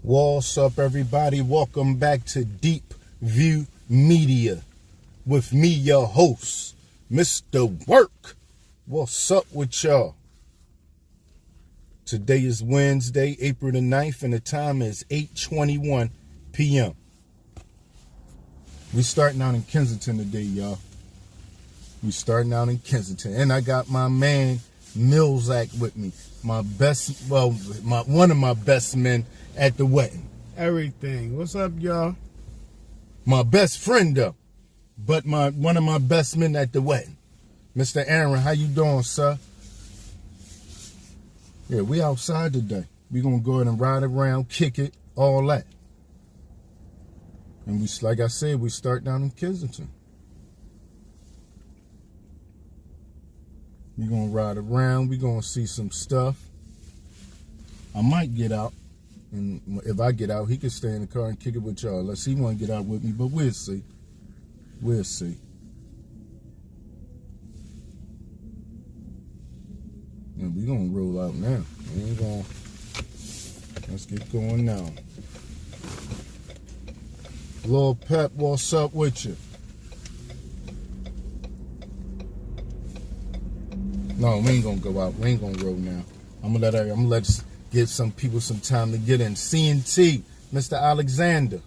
What's up, everybody? Welcome back to Deepview Media with me, your host, Mr. Work. What's up with y'all? Today is Wednesday, April the 9th, and the time is 8:21 p.m. We starting out in Kensington today, y'all. We starting out in Kensington, and I got my man Millsack with me. One of my best men at the wedding. Everything. What's up, y'all? My best friend, though, but one of my best men at the wedding. Mr. Aaron, how you doing, sir? Yeah, we outside today. We gonna go ahead and ride around, kick it, all that. And like I said, we start down in Kensington. We gonna ride around. We gonna see some stuff. I might get out. And if I get out, he can stay in the car and kick it with y'all. Unless he want to get out with me, but we'll see. We'll see. And we gonna roll out now. We ain't gonna. Let's get going now. Lord Pep, what's up with you? No, we ain't gonna go out. We ain't gonna roll now. I'm gonna let give some people some time to get in. C&T, Mr. Alexander.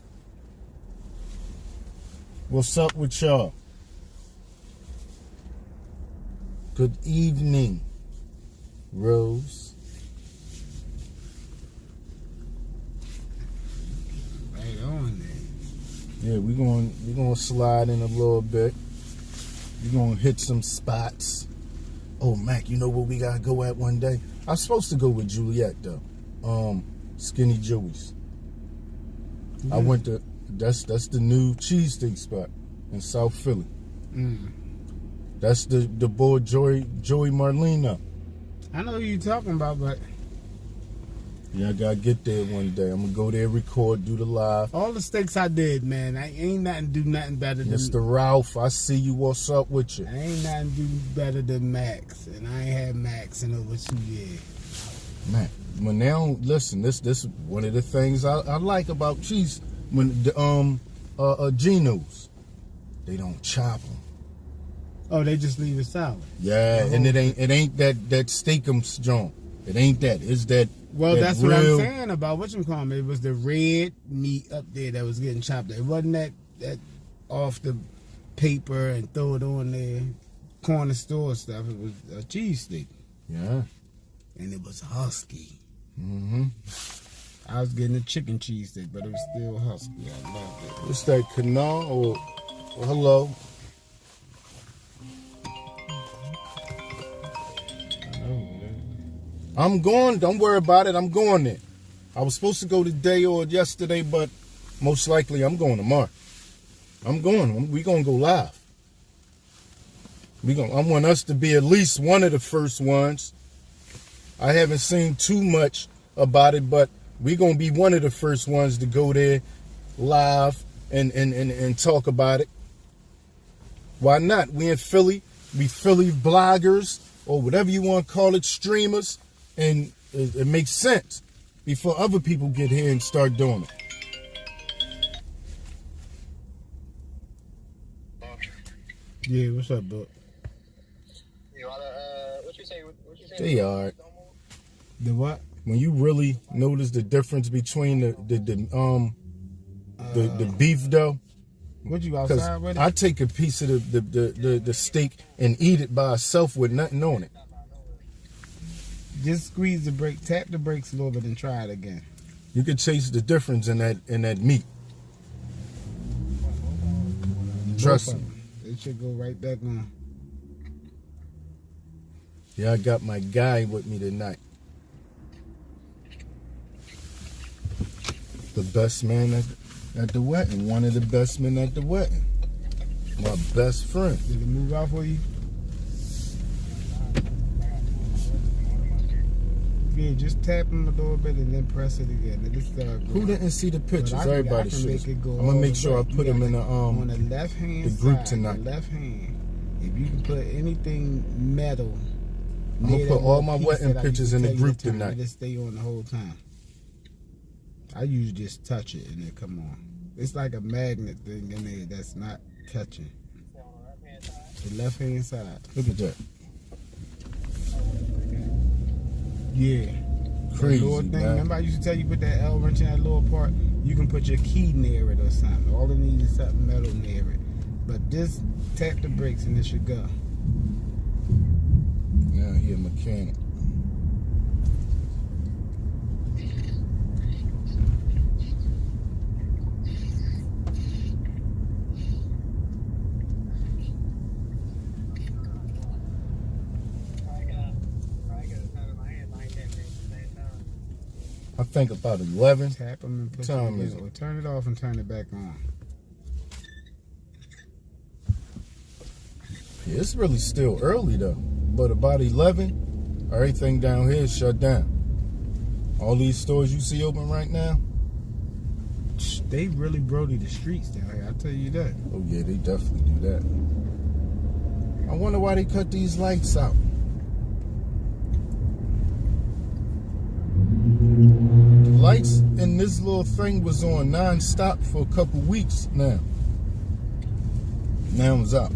What's up with y'all? Good evening, Rose. Right on there. Yeah, we're gonna slide in a little bit. We're gonna hit some spots. Oh, Mac, you know where we gotta go at one day? I was supposed to go with Juliet though. Skinny Joey's. Mm-hmm. I went to that's the new cheesesteak spot in South Philly. Mm. That's the boy Joey Marlena. I know who you talking about, but yeah, I gotta get there one day. I'm gonna go there, record, do the live. all the steaks I did, man, I ain't nothing better than Mr. Ralph, I see you. What's up with you? I ain't nothing do better than Max, and I ain't had Max in over 2 years. Man, when they don't listen, this is one of the things I like about cheese. When the Geno's, they don't chop them. Oh, they just leave it solid. Yeah, and it ain't that steakums joint. It ain't that. It's that. Well, that that's real, what I'm saying about whatchamacallit. It was the red meat up there that was getting chopped. It wasn't that off the paper and throw it on there corner store stuff. It was a cheesesteak. Yeah. And it was husky. Mm-hmm. I was getting a chicken cheesesteak, but it was still husky. I loved it. What's that, canal or hello? I'm going. Don't worry about it. I'm going there. I was supposed to go today or yesterday, but most likely I'm going tomorrow. I'm going. We gonna go live. I want us to be at least one of the first ones. I haven't seen too much about it, but we gonna be one of the first ones to go there live and talk about it. Why not? We in Philly. We Philly bloggers or whatever you want to call it, streamers. And it makes sense before other people get here and start doing it. Yeah, what's up, bud? What you say? They are. The what? When you really notice the difference between the beef though. What you outside with it? I take a piece of the steak and eat it by itself with nothing on it. Just squeeze the brake, tap the brakes a little bit, and try it again. You can taste the difference in that meat. Trust me. It should go right back on. Yeah, I got my guy with me tonight. The best man at the wedding. One of the best men at the wedding. My best friend. Did it move out for you? Yeah, just tap him a little bit and then press it again. Who didn't see the pictures? Everybody should. I'm I'm gonna make sure I put them in on the left hand the group side, tonight. The left hand. If you can put anything metal, I'm gonna put all my wedding pictures in the group tonight. It'll stay on the whole time. I usually just touch it and it come on. It's like a magnet thing in there that's not catching. The left hand side. Look at that. Yeah. Crazy, little thing. man. Remember I used to tell you put that L wrench in that little part? You can put your key near it or something. All it needs is something metal near it. But this, tap the brakes and it should go. Now he a mechanic. I think about 11. Tap them and push Time it is in. Or turn it off and turn it back on. Yeah, it's really still early though. But about 11, everything down here is shut down. All these stores you see open right now. They really brody the streets down here, I'll tell you that. Oh yeah, they definitely do that. I wonder why they cut these lights out. The lights in this little thing was on non-stop for a couple weeks now. Now it's out.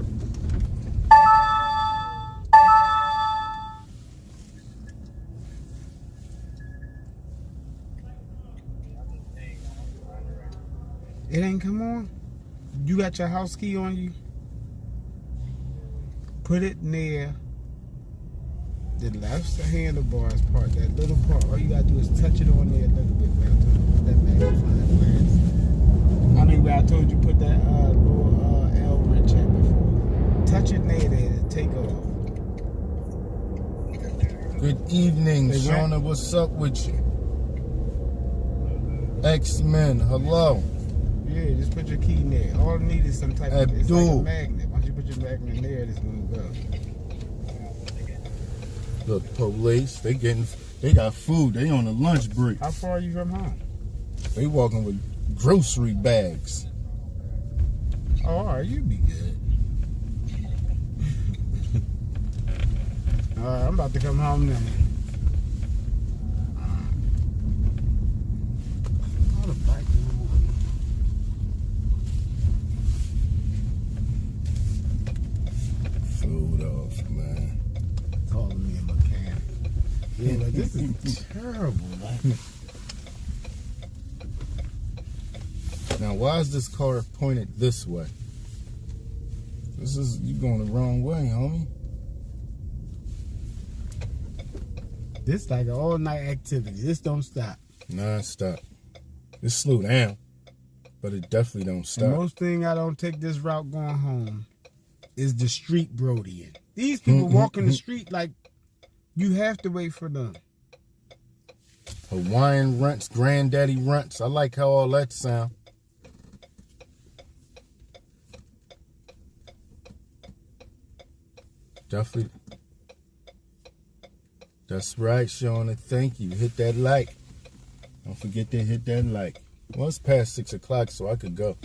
It ain't come on? You got your house key on you? Put it near the left handlebars part, that little part. All you gotta do is touch it on there a little bit where I told you put that magnifying glass. I mean where I told you put that little L wrench at before. Touch it near there to take off. Good evening, Hey, Shauna. What's up with you? X-Men, hello. Yeah, just put your key in there. All it needs is some type of, it's like a Abdul. magnet. Once you put your magnet in there, it's gonna go. Look, police, they got food. They on a lunch break. How far are you from home? They walking with grocery bags. Oh, all right, you be good. All right, I'm about to come home now. All the bike Food off, man. calling me a mechanic. Yeah, like this is terrible. Like, Now, why is this car pointed this way? You going the wrong way, homie. this like an all night activity. This don't stop. Non-stop. It slow down, but it definitely don't The stop. most thing I don't take this route going home is the street brodying. These people walking the street like you have to wait for them. Hawaiian runts, granddaddy runts. I like how all that sound. Definitely. That's right, Shauna. Thank you. Hit that like. Don't forget to hit that like. Well, it's past 6 o'clock, so I could go.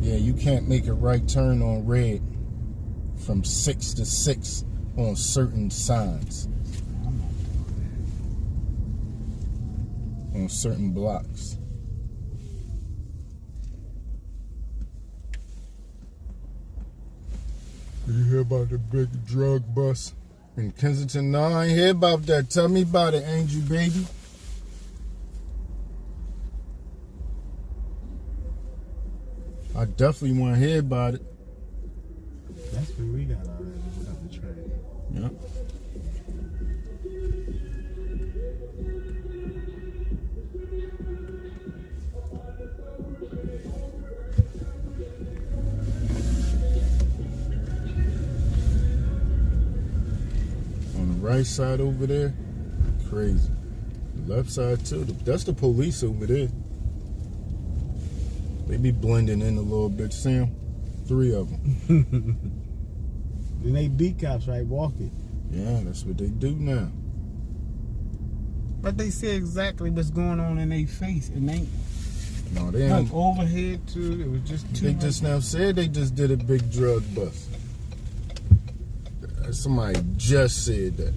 Yeah, you can't make a right turn on red from 6 to 6 on certain signs. On certain blocks. You hear about the big drug bust in Kensington? No, I ain't hear about that. Tell me about it, Angel baby. I definitely want to hear about it. That's where we got all that up the train. Yep. On the right side over there, crazy. The left side too. That's the police over there. They be blending in a little bit. See 'em? 3 of them. Then they beat cops, right? Walking. Yeah, that's what they do now. But they see exactly what's going on in their face, and No, they Like ain't. overhead too. It was just too They much. just now said they just did a big drug bust. Somebody just said that.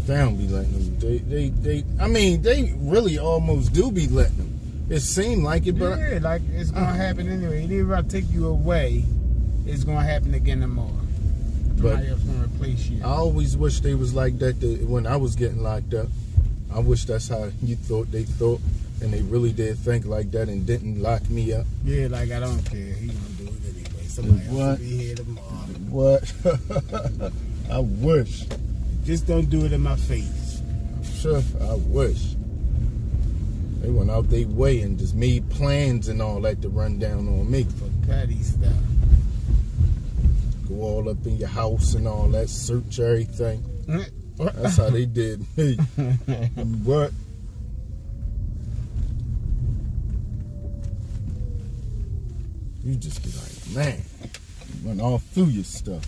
They don't be letting them. I mean, they really almost do be letting them. It seemed like it, but Yeah, like it's gonna happen anyway. Even if I take you away, it's gonna happen again tomorrow. Somebody else gonna replace you. I always wish they was like that when I was getting locked up. I wish that's how they thought, and they really did think like that and didn't lock me up. Yeah, like I don't care. He gonna do it anyway. Somebody else will be here tomorrow. What? I wish. Just don't do it in my face. Sure, I wish. They went out their way and just made plans and all that to run down on me. For petty stuff. Go all up in your house and all that, search everything. That's how they did me. What? You just be like, man, run all through your stuff.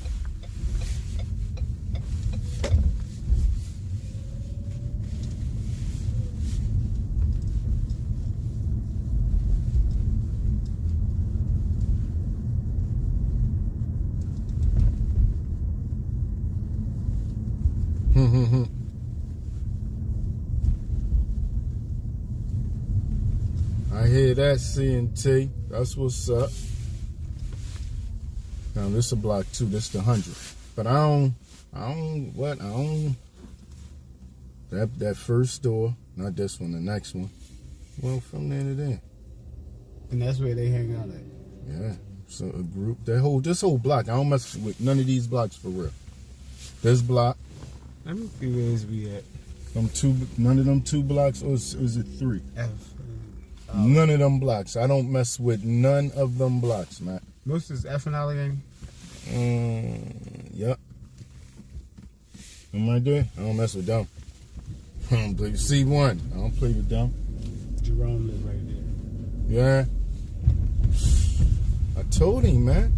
I hear that, C&T. That's what's up. Now this a block 2. This the 100. But I don't. That first store, not this one, the next one. Well, from there to there. And that's where they hang out at. Yeah. So a group. This whole block. I don't mess with none of these blocks for real. This block. Let me see where is we at. None of them 2 blocks, or is it 3? F. None of them blocks. I don't mess with none of them blocks, man. Most is F and Allegheny. Yep. What am I doing? I don't mess with them. I don't play with C1. I don't play with them. Jerome lives right there. Yeah. I told him, man.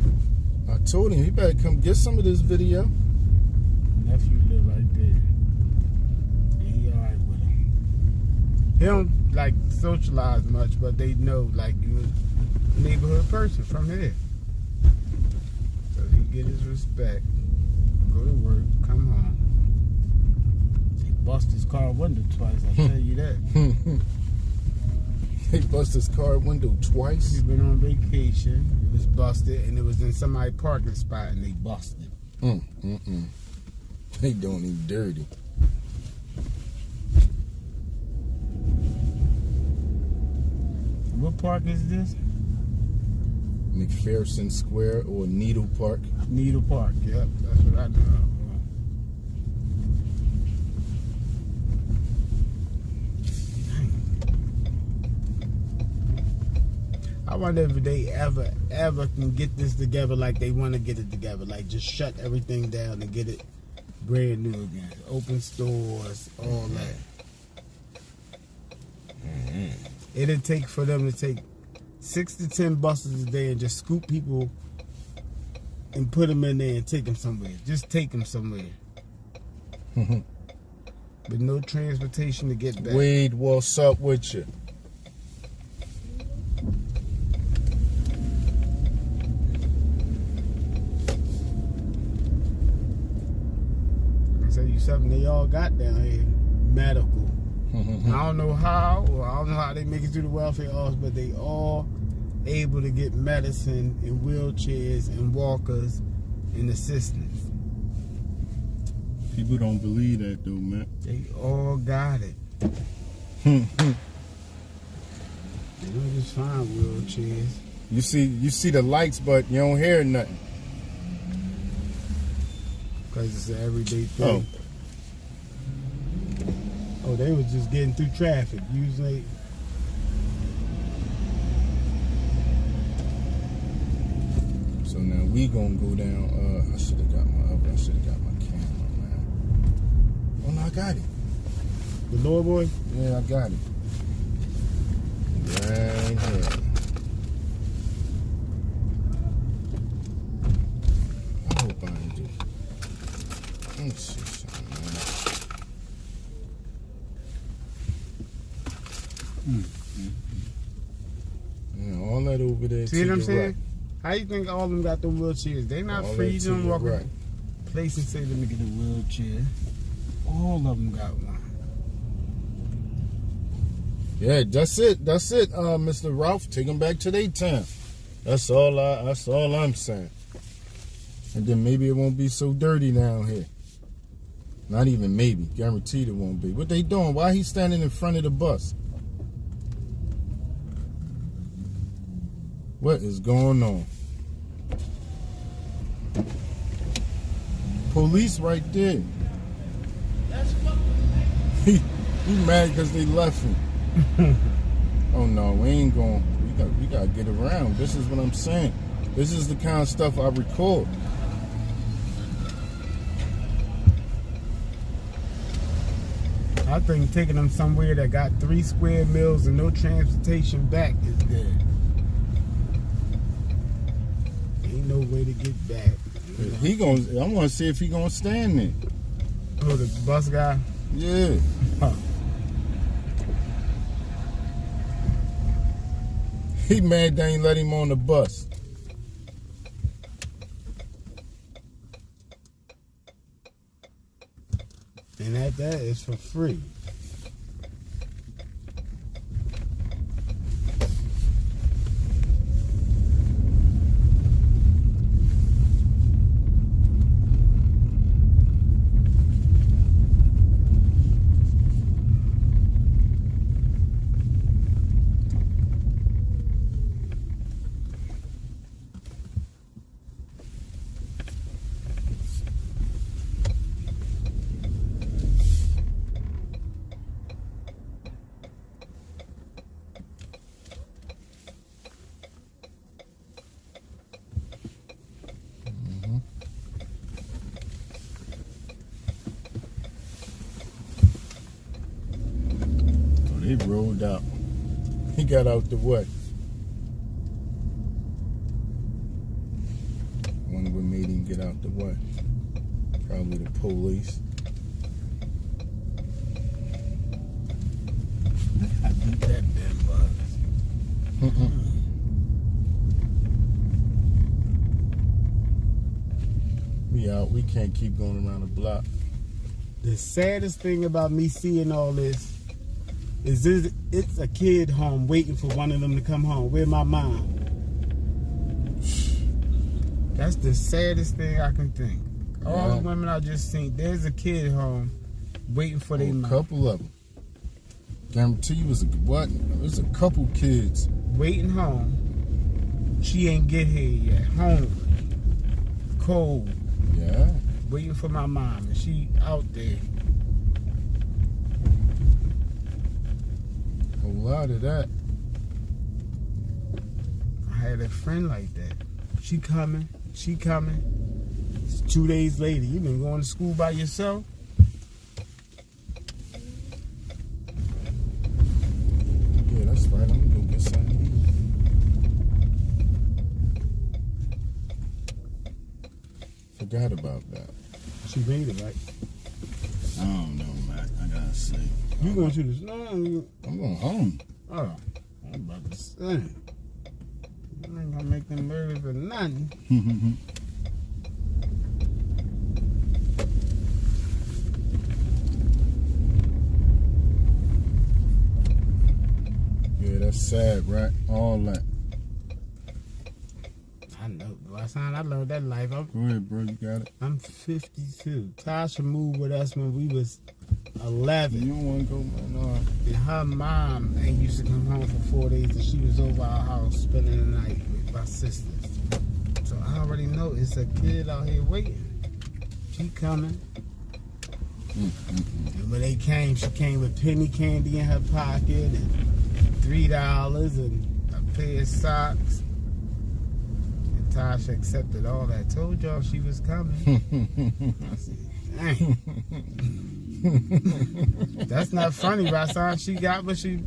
I told him he better come get some of this video. Nephew live right there. And he alright with him. He don't like socialize much, but they know like you a neighborhood person from here. So he get his respect. Go to work, come home. He bust his car window twice, I tell you that. He bust his car window twice. He's been on vacation. It was busted, and it was in somebody's parking spot, and they busted. They doing him dirty. What park is this? McPherson Square or Needle Park. Needle Park. Yep, that's what I know. I wonder if they ever can get this together like they want to get it together. Like just shut everything down and get it brand new again. Open stores, all that. It'd take for them to take 6 to 10 buses a day and just scoop people and put them in there and take them somewhere. Just take them somewhere. But no transportation to get back. Wade, what's up with you? I tell you something they all got down here. Medical. I don't know how, or I don't know how they make it through the welfare office, but they all able to get medicine in wheelchairs and walkers and assistance. People don't believe that though, man. They all got it. They don't just find wheelchairs. You see the lights, but you don't hear nothing. Because it's an everyday thing. Oh, they was just getting through traffic. Usually. So now we gonna go down. I should have got my camera, man. Oh no, I got it. The lower boy? Yeah, I got it. Right here. I hope I ain't do. Let me see something, man. right over there. See to what I'm your saying? right. How you think all of them got them wheelchairs? They not All free. that You to don't your walk right. in a place and say, let me get a wheelchair. All of them got one. Yeah, that's it. That's it, Mr. Ralph. Take them back to their town. That's all I'm saying. And then maybe it won't be so dirty down here. Not even maybe. Guaranteed it won't be. What they doing? Why he standing in front of the bus? What is going on? Police right there. He mad because they left him. Oh no, we ain't going. We gotta get around. This is what I'm saying. This is the kind of stuff I record. I think taking them somewhere that got 3 square miles and no transportation back is good. Ain't no way to get back. I want to see if he gonna stand there. Oh, the bus guy? Yeah. Huh. He mad they ain't let him on the bus. And at that, it's for free. He rolled out. He got out the way. Wonder what made him get out the way. Probably the police. I beat that damn bus. We out. We can't keep going around the block. The saddest thing about me seeing all this is it's a kid home waiting for one of them to come home. Where my mom? That's the saddest thing I can think. All the women I just seen, there's a kid home waiting for their mom. A couple of them. Guarantee you was a couple kids waiting home. She ain't get here yet. Hungry, cold. Yeah. Waiting for my mom, and she out there. A lot of that. I had a friend like that. She coming. It's 2 days later. You been going to school by yourself? Yeah, that's right. I'm gonna go get something to eat. Forgot about that. She made it, right? I don't know, Mac. I gotta say. You going to this? No, I'm going home. oh, I'm about to say. I ain't gonna make them burgers for nothing. Yeah, that's sad, right? All that. I know. Last time I learned that life, Go ahead, bro. You got it. I'm 52. Tasha moved with us when we was 11. You don't want to go, man. No. And her mom ain't used to come home for 4 days, and she was over our house spending the night with my sisters. So I already know it's a kid out here waiting. She coming. And when they came, she came with penny candy in her pocket and $3 and a pair of socks. And Tasha accepted all that. Told y'all she was coming. I said, dang. That's not funny, Rasan. She got what she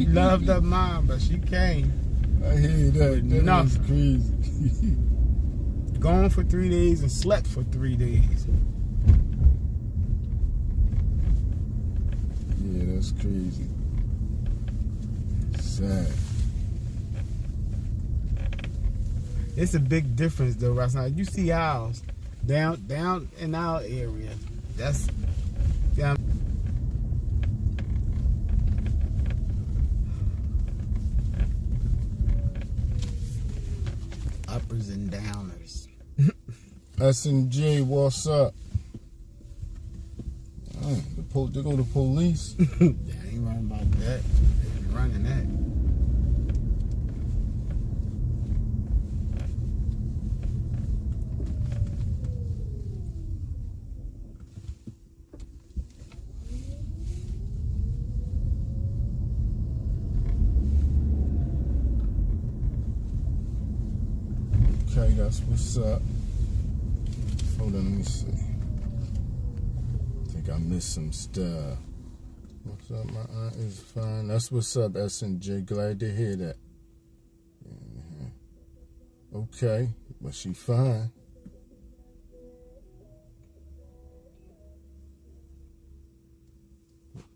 loved her mom, but she came. I hear that. That is crazy. Gone for 3 days and slept for 3 days. Yeah, that's crazy. Sad. It's a big difference though, right now. You see ours down in our area. That's down. Uppers and downers. S&J, what's up? They go to police. They ain't running about that. They be running that. Okay, that's what's up. Hold on, let me see. I think I missed some stuff. What's up? My aunt is fine. That's what's up, S&J. Glad to hear that. Okay, but she fine.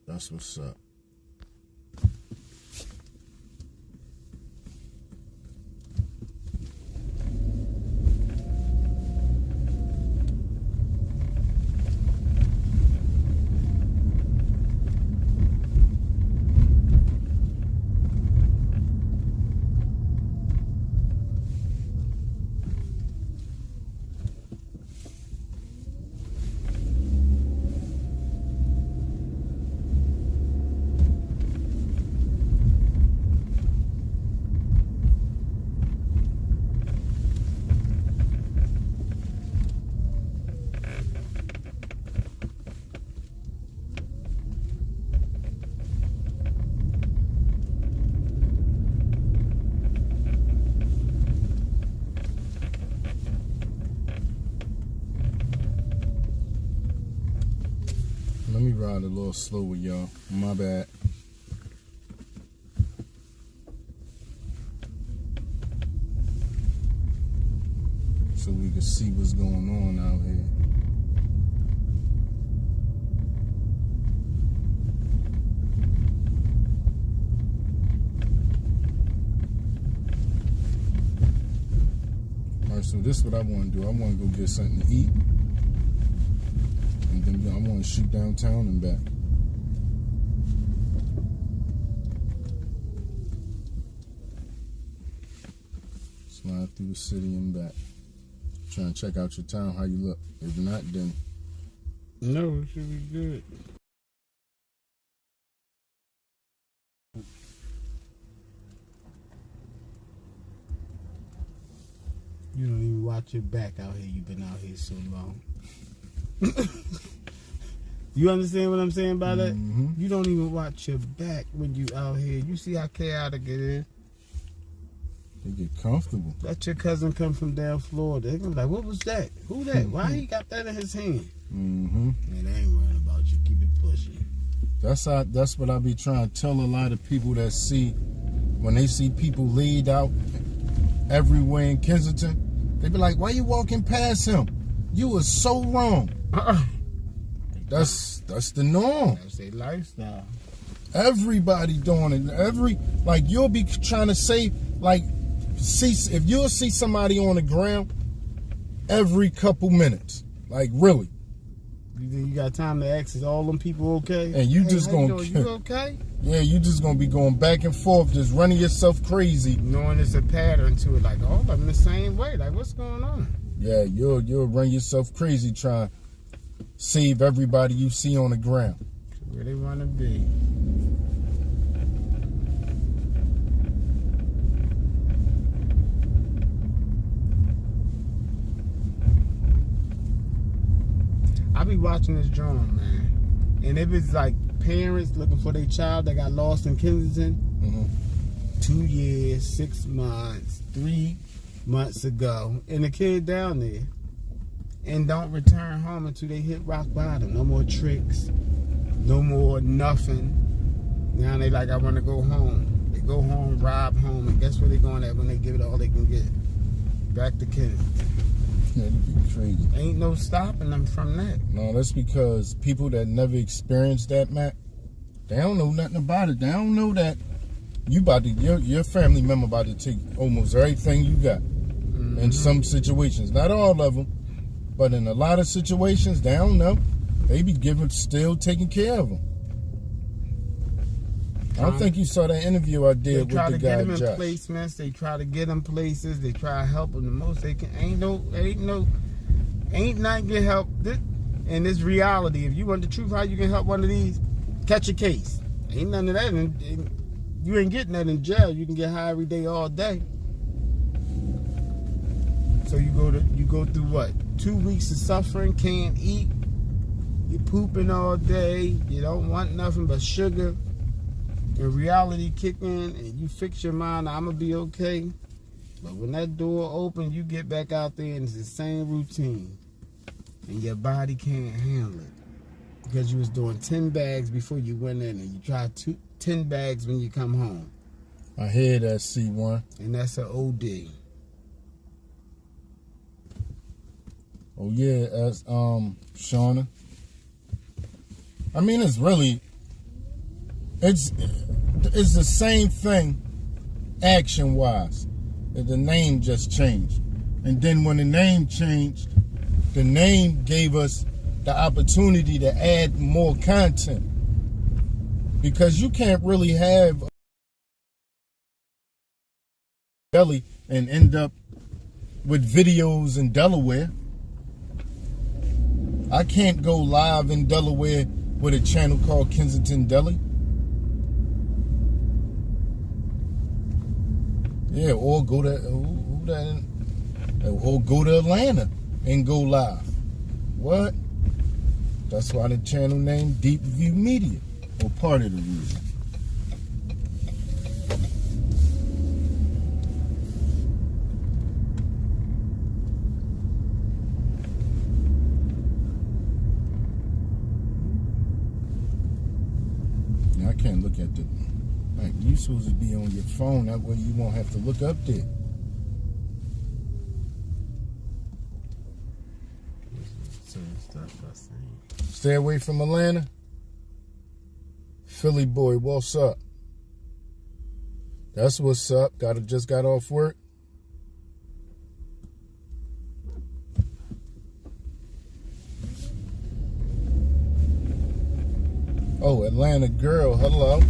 That's what's up. Let me ride a little slower, y'all. My bad. So we can see what's going on out here. Alright, so this is what I want to do. I want to go get something to eat. And then I want to shoot downtown and back. Slide through the city and back. Trying to check out your town, how you look. If not, then No, it should be good. You don't even watch your back out here. You've been out here so long. You understand what I'm saying by that? Mm-hmm. You don't even watch your back when you out here. You see how chaotic it is. They get comfortable. Let your cousin come from down Florida. They're gonna be like, what was that? Who that? Why he got that in his hand? Mm-hmm. Man, they ain't worrying about you. Keep it pushing. That's what I be trying to tell a lot of people that see, when they see people laid out everywhere in Kensington, they be like, why you walking past him? You was so wrong. That's the norm. That's their lifestyle. Everybody doing it. You'll be trying to say, if you'll see somebody on the ground every couple minutes, really. You think you got time to ask, is all them people okay? And you just how gonna, you okay? Yeah, you just gonna be going back and forth, just running yourself crazy. Knowing there's a pattern to it, like all of them the same way. Like, what's going on? Yeah, you'll run yourself crazy trying to save everybody you see on the ground. Where they want to be. I be watching this drawing, man. And if it's like parents looking for their child that got lost in Kensington, 2 years, 6 months, 3 months ago, and the kid down there, and don't return home until they hit rock bottom. No more tricks, no more nothing. Now they like, I want to go home. They go home, rob home, and guess where they going at when they give it all they can get? Back to Kensington. Yeah, that'd be crazy. Ain't no stopping them from that. No, that's because people that never experienced that, Matt, they don't know nothing about it. They don't know that your family member about to take almost everything you got. in some situations. Not all of them, but in a lot of situations, they don't know. They be still taking care of them. I don't think you saw that interview I did with the guy. They try to get them in Josh. placements. They try to get them places. They try to help them the most they can. Ain't not get help. And it's reality. If you want the truth, how you can help one of these? Catch a case. Ain't none of that. And you ain't getting that in jail. You can get high every day, all day. So you go through what? 2 weeks of suffering, can't eat. You're pooping all day. You don't want nothing but sugar. And reality kick in, and you fix your mind. I'm gonna be okay. But when that door opens, you get back out there, and it's the same routine, and your body can't handle it because you was doing 10 bags before you went in, and you tried 10 bags when you come home. I hear that, C1. And that's an OD. Oh yeah, as Shauna. I mean, it's the same thing, action wise. The name just changed, and then when the name changed, the name gave us the opportunity to add more content, because you can't really have a deli and end up with videos in Delaware. I can't go live in Delaware with a channel called Kensington Deli. Yeah, or go to Atlanta and go live. What? That's why the channel named Deepview Media, or part of the reason. Now, I can't look at the. Like, you supposed to be on your phone, that way you won't have to look up there. Stay away from Atlanta. Philly boy, what's up? That's what's up. Just got off work. Oh, Atlanta girl, hello.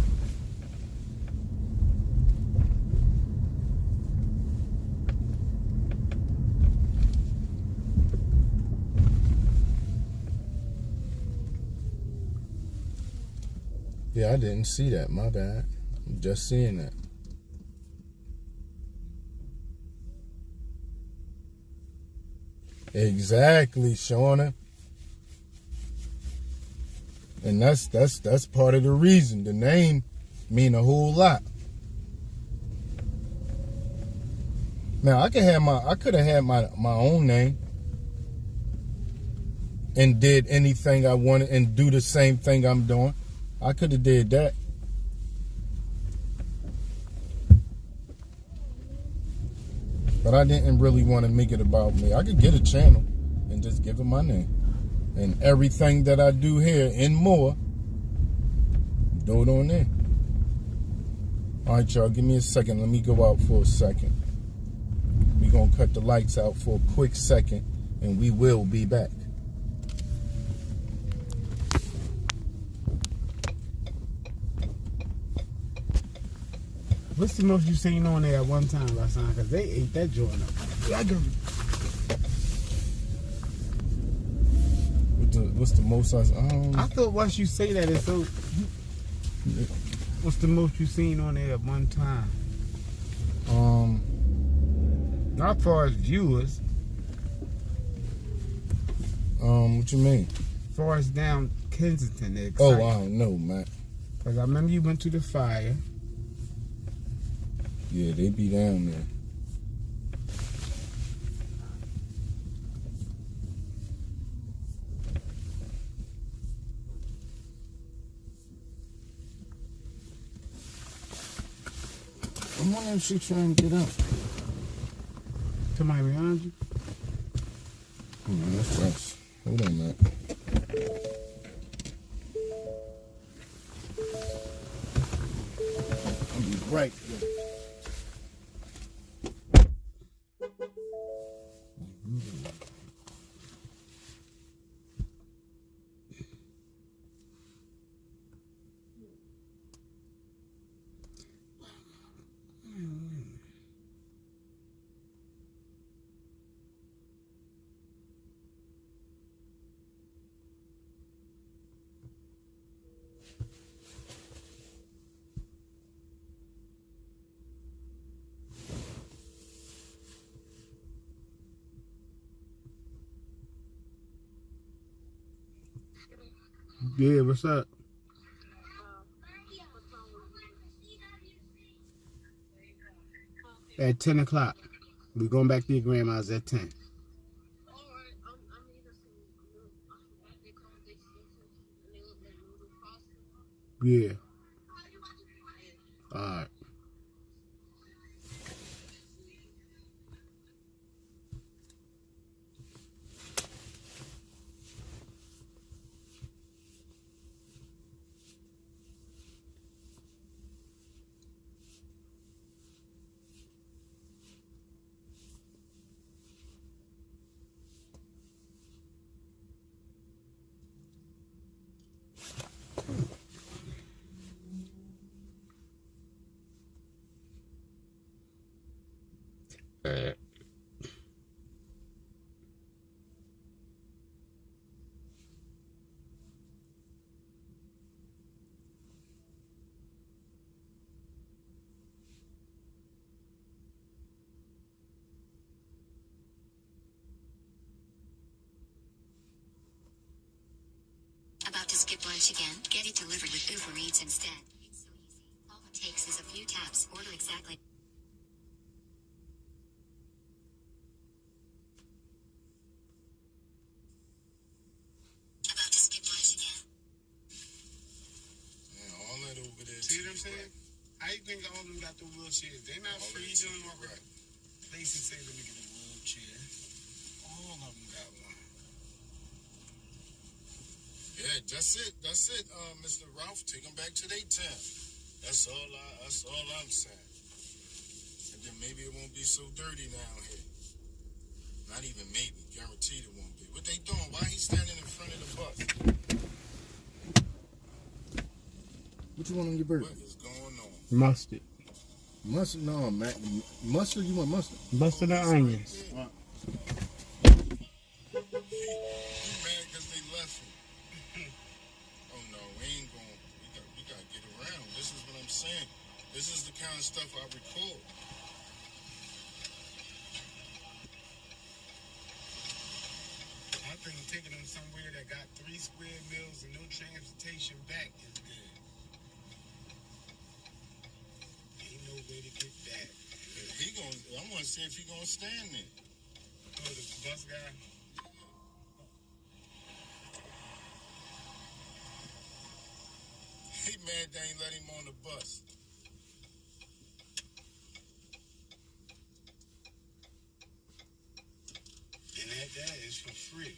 Yeah, I didn't see that. My bad. I'm just seeing that. Exactly, Shauna. And that's part of the reason. The name mean a whole lot. Now I could have had my own name and did anything I wanted and do the same thing I'm doing. I could have did that. But I didn't really want to make it about me. I could get a channel and just give it my name. And everything that I do here and more, do it on there. All right, y'all, give me a second. Let me go out for a second. We're going to cut the lights out for a quick second, and we will be back. What's the most you seen on there at one time, Rasan? Because they ate that joint up. What's the most I thought once you say that, it's so. What's the most you seen on there at one time? Not far as viewers. What you mean? Far as down Kensington. Oh, I don't know, man. Because I remember you went to the fire. Yeah, they be down there. I wonder if she trying to get up. Somebody behind you? That's us. Hold on, man. I'll be right there. Yeah, what's up? At 10 o'clock. We're going back to your grandma's at 10. Yeah. Alright. About to skip lunch again? Get it delivered with Uber Eats instead. It's so easy. All it takes is a few taps. Order exactly. About to skip lunch again. Yeah, all that over there. See what I'm saying? How you think all of them got the wheelchairs? They not free doing what right. Lacey say, let me get a wheelchair. All of them got one. Yeah, that's it. That's it, Mr. Ralph. Take them back to their town. That's all I'm saying. And then maybe it won't be so dirty down here. Not even maybe. Guaranteed it won't be. What they doing? Why he standing in front of the bus? What you want on your burger? What is going on? Mustard. Mustard? No, man. Mustard? You want mustard? Mustard and onions. Right. You mad because they left you? Oh no, we ain't going. We got to get around. This is what I'm saying. This is the kind of stuff I record. I think taking them somewhere that got 3 square meals and no transportation back is good. Ain't no way to get back. I want to see if he gonna stand there. Oh, the bus guy. He mad they ain't let him on the bus. And that is for free.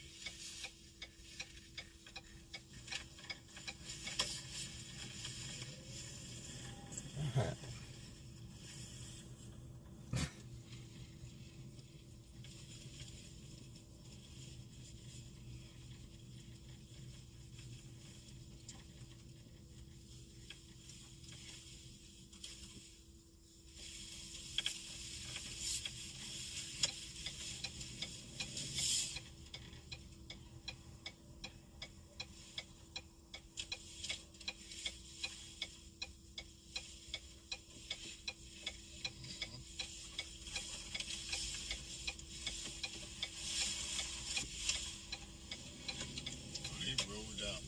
He rolled out.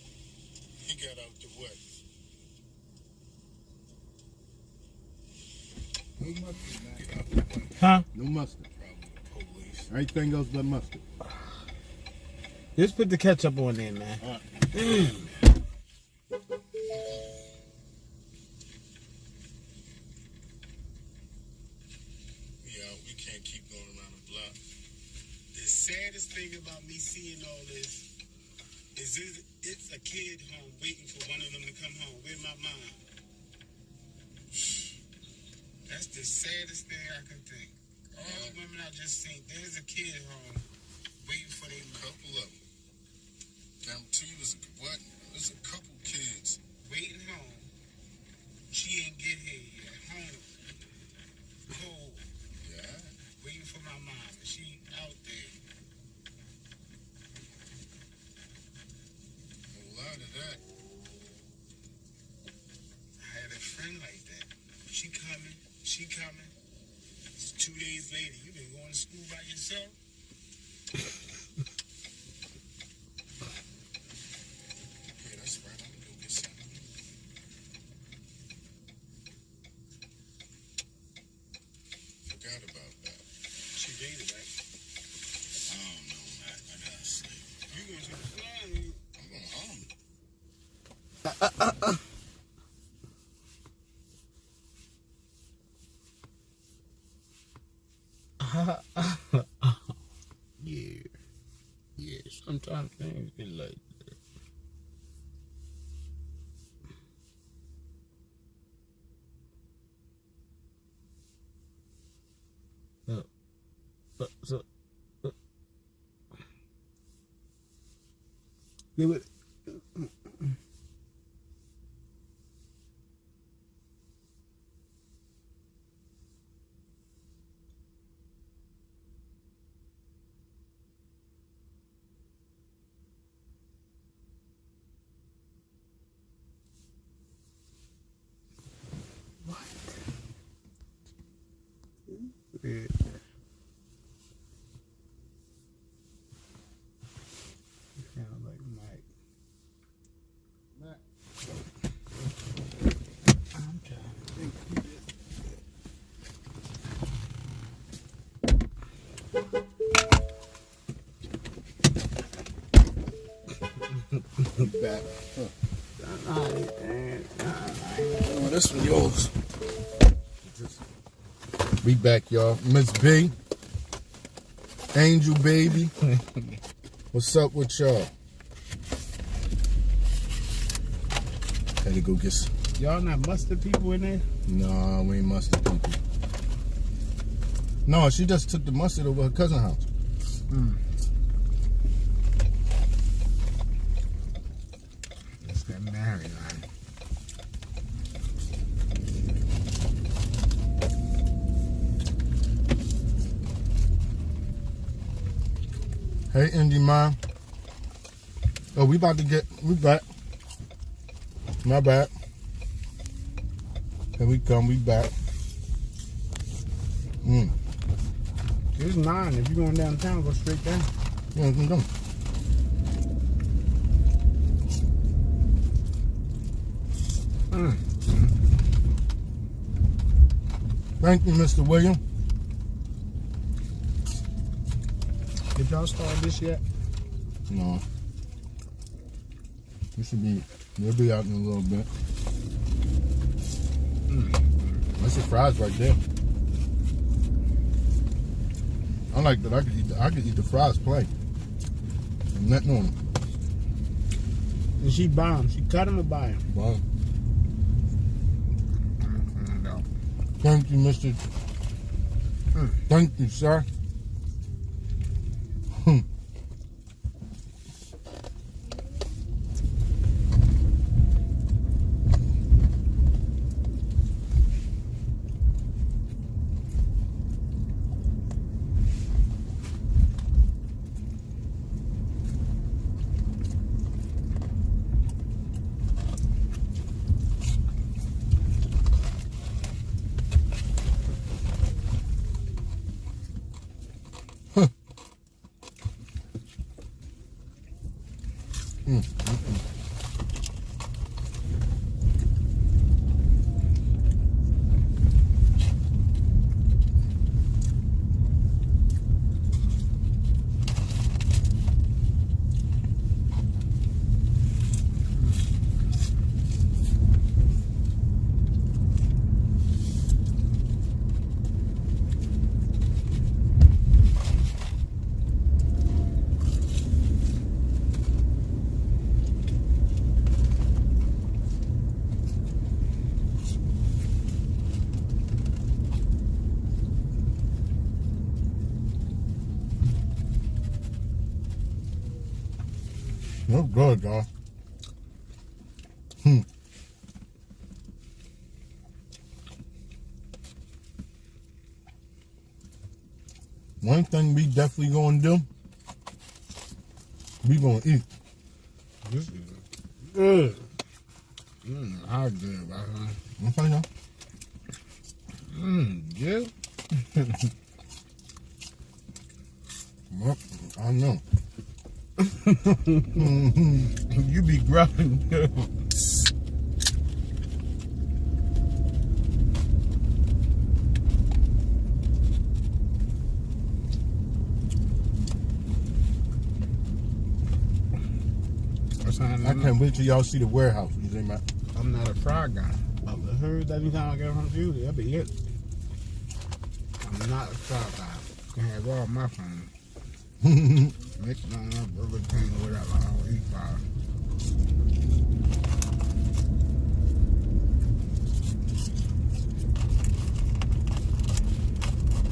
He got out the way. No mustard, man. Get out the way. Huh? No mustard. Probably the police. Everything else but mustard. Just put the ketchup on there, man. All right. We can't keep going around the block. The saddest thing about me seeing all this is it's a kid home waiting for one of them to come home. Where's my mom? That's the saddest thing I can think. All the women I just seen, there's a kid home waiting for their mother. Couple of them. Now, T was what? There's a couple kids. Waiting home. She ain't get here yet. Home. Cold. Yeah. Waiting for my mom. And she out there. A lot of that. I had a friend like that. She coming. She coming. It's 2 days later. You been going to school by yourself? Yeah, that's right. I'm gonna go get something. Forgot about that. She dated, right? I don't know, Mac. I gotta sleep. You going to the club? I'm going home. Yeah. Yeah, sometimes things get like that. They would. Yeah. Sound like Mike. I'm trying to think who this. Back. Oh, this one yours. We back, y'all. Miss B. Angel Baby. What's up with y'all? Had to go get some. Y'all not mustard people in there? No, we ain't mustard people. No, she just took the mustard over her cousin's house. It's that Mary line. Hey, Indy Mom. Oh, we back. My bad. Here we come, we back. It's 9. If you're going downtown, go straight down. Yeah, we go. Thank you, Mr. William. Did y'all start this yet? No. We'll be out in a little bit. That's the fries right there. I like that. I could eat the fries plain. And nothing on them. And she buy them. She cut them or buy them? Wow. No. Thank you, Mr. Thank you, sir. That's good, dog. One thing we definitely gonna do, we gonna eat. This is good. How good, right? Okay, now. Yeah. Well, I know. You be grubbing. I can't wait till y'all see the warehouse. You think, man? I'm not a fry guy. But I heard that anytime I get from you, that'll be it. I'm not a fry guy. Can have all my fun. Mix it on up, Burger King, or whatever. I don't eat fry.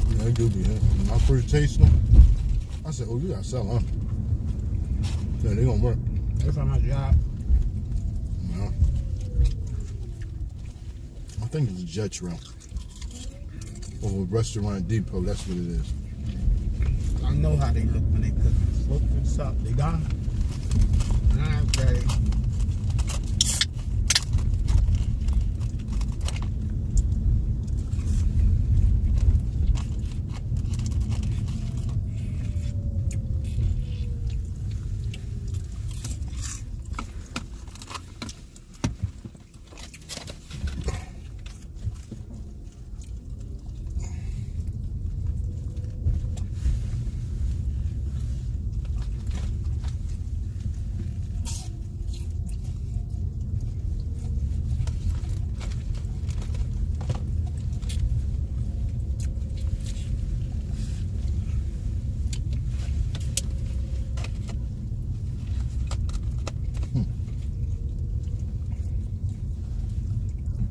Yeah, they do be here. When I first tasted them, I said, "Oh, you gotta sell them." Yeah, they gonna work. That's how my job. Yeah. I think it's a jet route. Or a restaurant depot, that's what it is. I know how they look when they cook. Look this up. They done. Okay.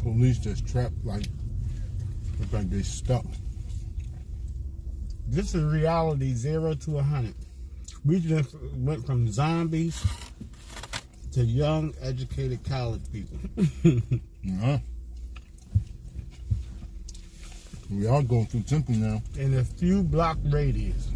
Police just trapped, like, look like they stuck. This is reality 0 to 100. We just went from zombies to young, educated college people. Yeah. We are going through Temple now. In a few block radius.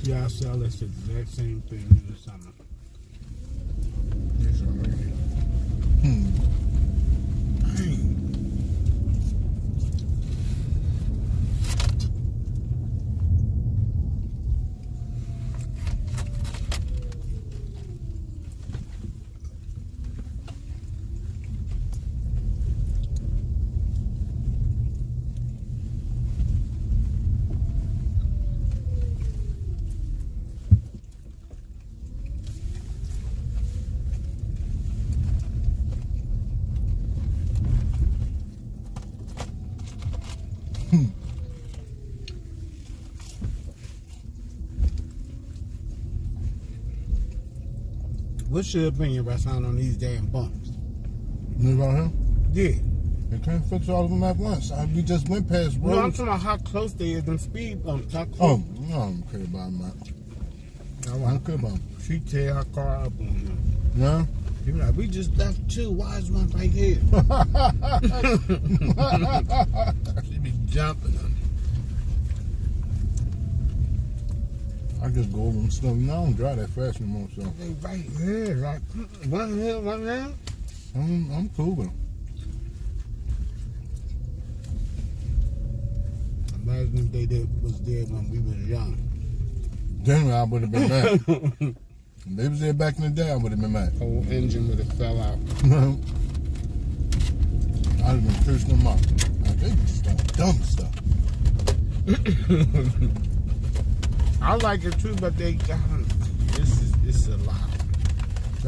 Yeah, I sell this exact same thing in the summer. This one right here. Dang. What's your opinion about sound on these damn bumps? You know about him? Yeah. They can't fix all of them at once. We just went past roads. No, I'm talking about how close they is, them speed bumps. How close? Oh, no, I don't care about him, man. I don't care about him. She tear her car up on him. No? She be like, we just left two. Why is one right here? She be jumping them. I just go over them slow. You know, I don't drive that fast anymore, so They right here, like one here, one there. I'm cool with them. Imagine if they was there when we was young. Then I would have been mad. If they was there back in the day, I would have been mad. Whole engine would have fell out. I'd have been cursing them out. Like, they just doing dumb stuff. I like it too, but it's a lot.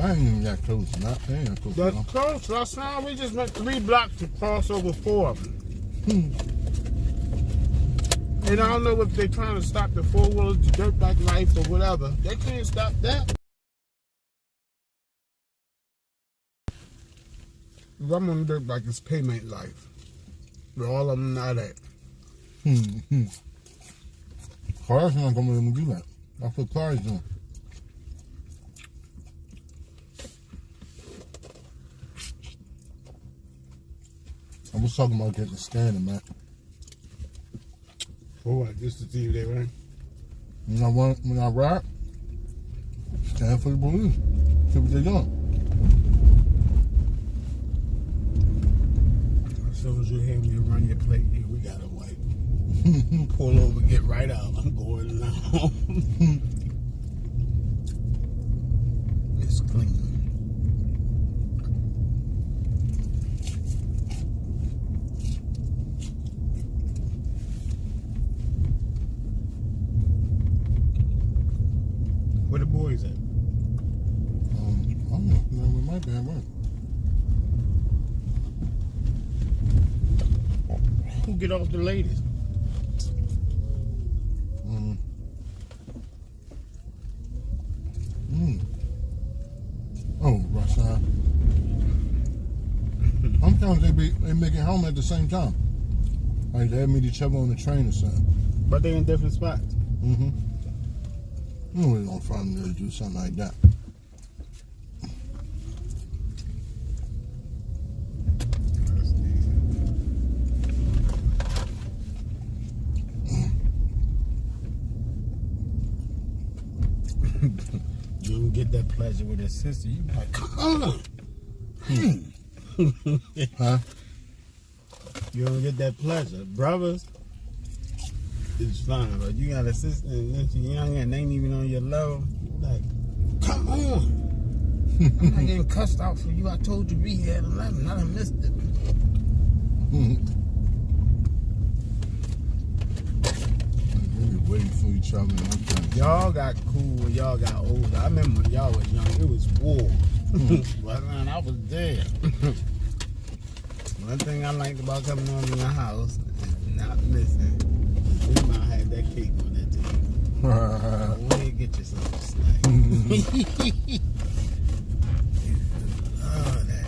I ain't even that close. Not that close. That's close. Last time we just went 3 blocks to cross over 4 of them. And I don't know if they're trying to stop the 4-wheelers, the dirt bike life, or whatever. They can't stop that. I'm on dirt bike, it's payment life. But all of them not that. Cars not gonna let them do that. That's what cars do. I was talking about getting a scanner, man. For what? Just to see if they run? When I ride, scan for the police. See what they doing. As soon as you hear me run your plate, hey, we got a wipe. Pull over, get right out. I'm going now. It's clean. Where the boys at? I don't know. We might be at work. Who get off the latest? Oh, Rashawn. Sometimes they make it home at the same time. Like they meet each other on the train or something. But they in different spots. You really don't find them to do something like that. You don't get that pleasure with his sister. You be like, come on. Huh? You don't get that pleasure. Brothers, it's fine, but you got a sister and then she's young and ain't even on your level. Like, come on. I'm not getting cussed out for you. I told you be here at 11. I done missed it. They be waiting for each other. Y'all got cool when y'all got older. I remember when y'all was young, it was war. But man, I was there. One thing I liked about coming home to your house is not missing. You might have that cake on that table. Go ahead, get yourself a snack. Oh, that.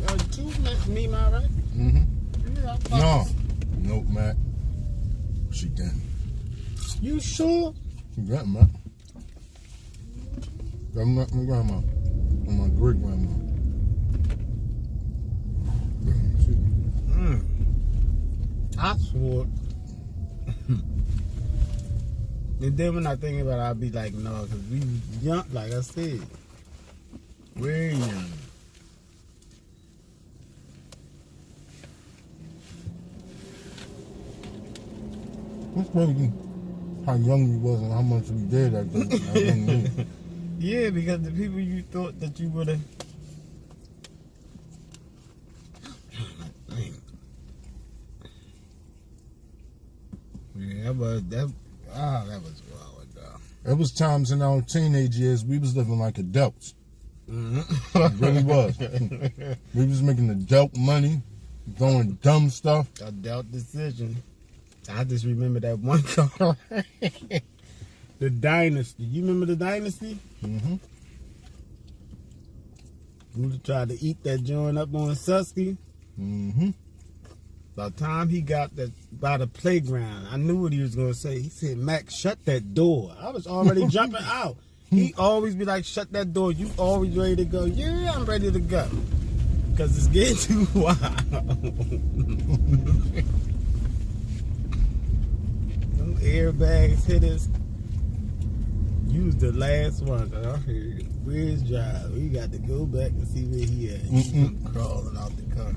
Oh, 2 me, my right? Yeah, No. Nope, Matt. She done. You sure? She got Matt. I'm not my grandma. I'm my great grandma. I swore. And then when I think about it, I'll be like, no, because we young, like I said. We're young. It's crazy how young we was and how much we did at young age. Yeah, because the people you thought that you would have. Yeah, but that was a while ago. There was times in our teenage years we was living like adults. It really was. We was making adult money, doing dumb stuff. Adult decision. I just remember that one car. The Dynasty. You remember the Dynasty? Mm-hmm. We tried to eat that joint up on Susky. Mm-hmm. By the time he got that by the playground, I knew what he was gonna say. He said, "Max, shut that door." I was already jumping out. He always be like, "Shut that door." You always ready to go? Yeah, I'm ready to go. Cause it's getting too wild. Them airbags hit us. You was the last one. I heard, where's Drive? We got to go back and see where he at. He crawling out the car.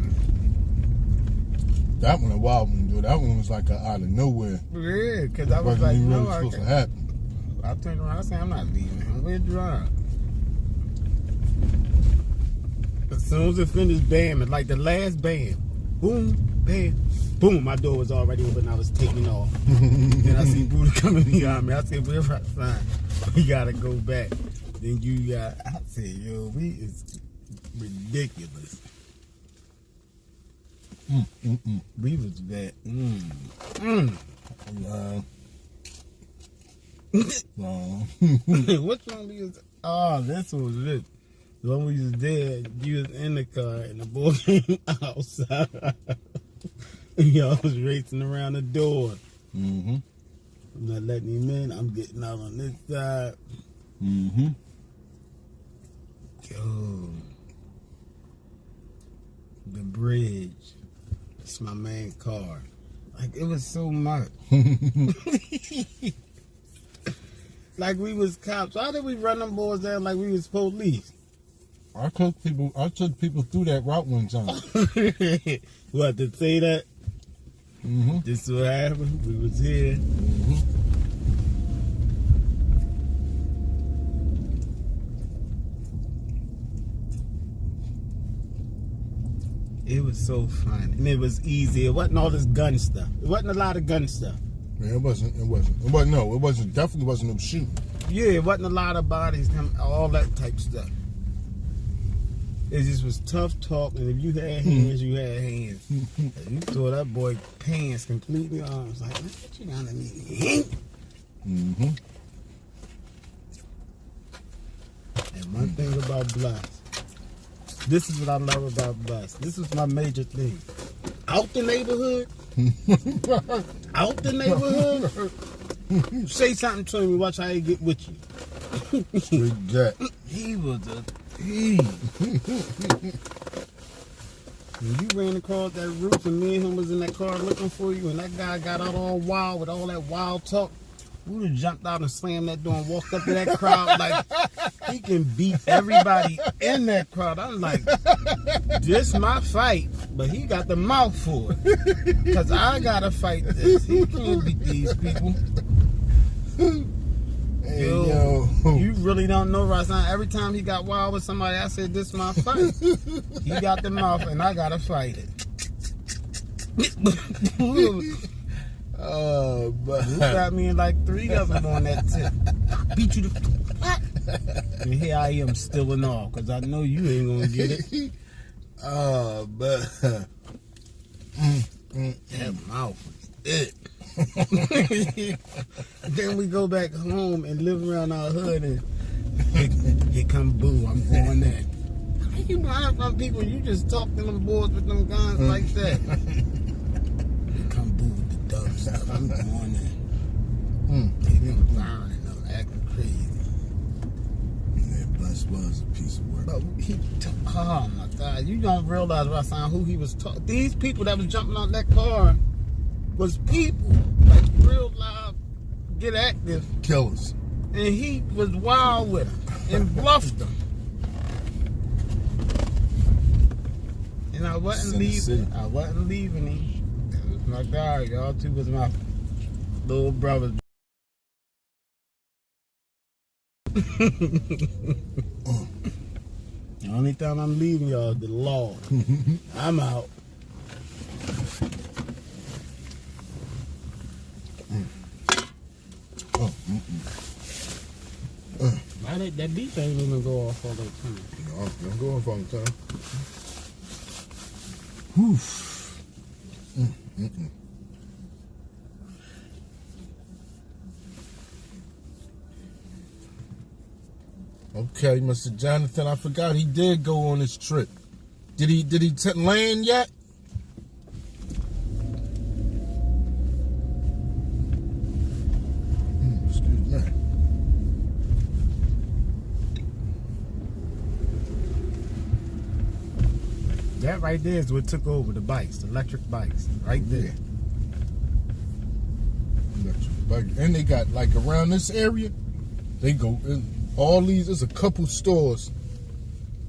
That one a wild one, dude. That one was like out of nowhere. Yeah, because I was Wasn't like, even no, really I supposed to can't. happen. I turned around, I said, I'm not leaving him. Where's Drive? soon as it finished bamming, like the last bam, boom, bam, boom, my door was already open. I was taking off. Then I see Buddha coming behind me. I said, "We're fine. We gotta go back." Then I said, "Yo, we is ridiculous." We was bad. Which one we was? Oh, this was it. When we was there, you was in the car and the boy came outside. Y'all was racing around the door. I'm not letting him in. I'm getting out on this side. Yo, the bridge. It's my main car. Like, it was so much. Like we was cops. Why did we run them boys down like we was police? I took people through that route one time. What, to say that? This what happened. We was here. It was so fun. And it was easy. It wasn't all this gun stuff. It wasn't a lot of gun stuff. Yeah, it wasn't. Definitely wasn't no shooting. Yeah, it wasn't a lot of bodies, all that type stuff. It just was tough talk, and if you had hands, you had hands. You tore that boy pants completely off. I was like, what you gonna need? And one thing about Blast, this is what I love about Blast. This is my major thing. Out the neighborhood, say something to me, watch how he get with you. Straight Jack. He was a thief. When you ran across that roof and me and him was in that car looking for you, and that guy got out all wild with all that wild talk, we would have jumped out and slammed that door and walked up to that crowd like he can beat everybody in that crowd. I'm like, this my fight, but he got the mouth for it. Because I got to fight this. He can't beat these people. Hey, yo, you really don't know right now. Every time he got wild with somebody, I said, this my fight. He got the mouth and I got to fight it. Oh, but you got me in like 3 of them on that tip. I beat you to what? And here I am still and all, because I know you ain't gonna get it. Oh, but that mouth was it. Then we go back home and live around our hood, and here come Boo. I'm going there. How you run from people? You just talk to them boys with them guns like that. Here come Boo with the dumb stuff. I'm going there. They been burning them, acting crazy. Yeah, Bless was a piece of work. But oh my God, you don't realize right now who he was talking. These people that was jumping out that car was people, like real live, get active Killers. and he was wild with them and bluffed them. And I wasn't leaving. I wasn't leaving him. It was my guy. Y'all two was my little brothers. The only time I'm leaving y'all is the law. I'm out. Why that beat ain't even go off all the time? No, don't go off all the time. Okay, Mr. Jonathan, I forgot he did go on this trip. Did he land yet? Excuse me. That right there is what took over the bikes, the electric bikes, right there. And they got, like, around this area, they go, all these, there's a couple stores.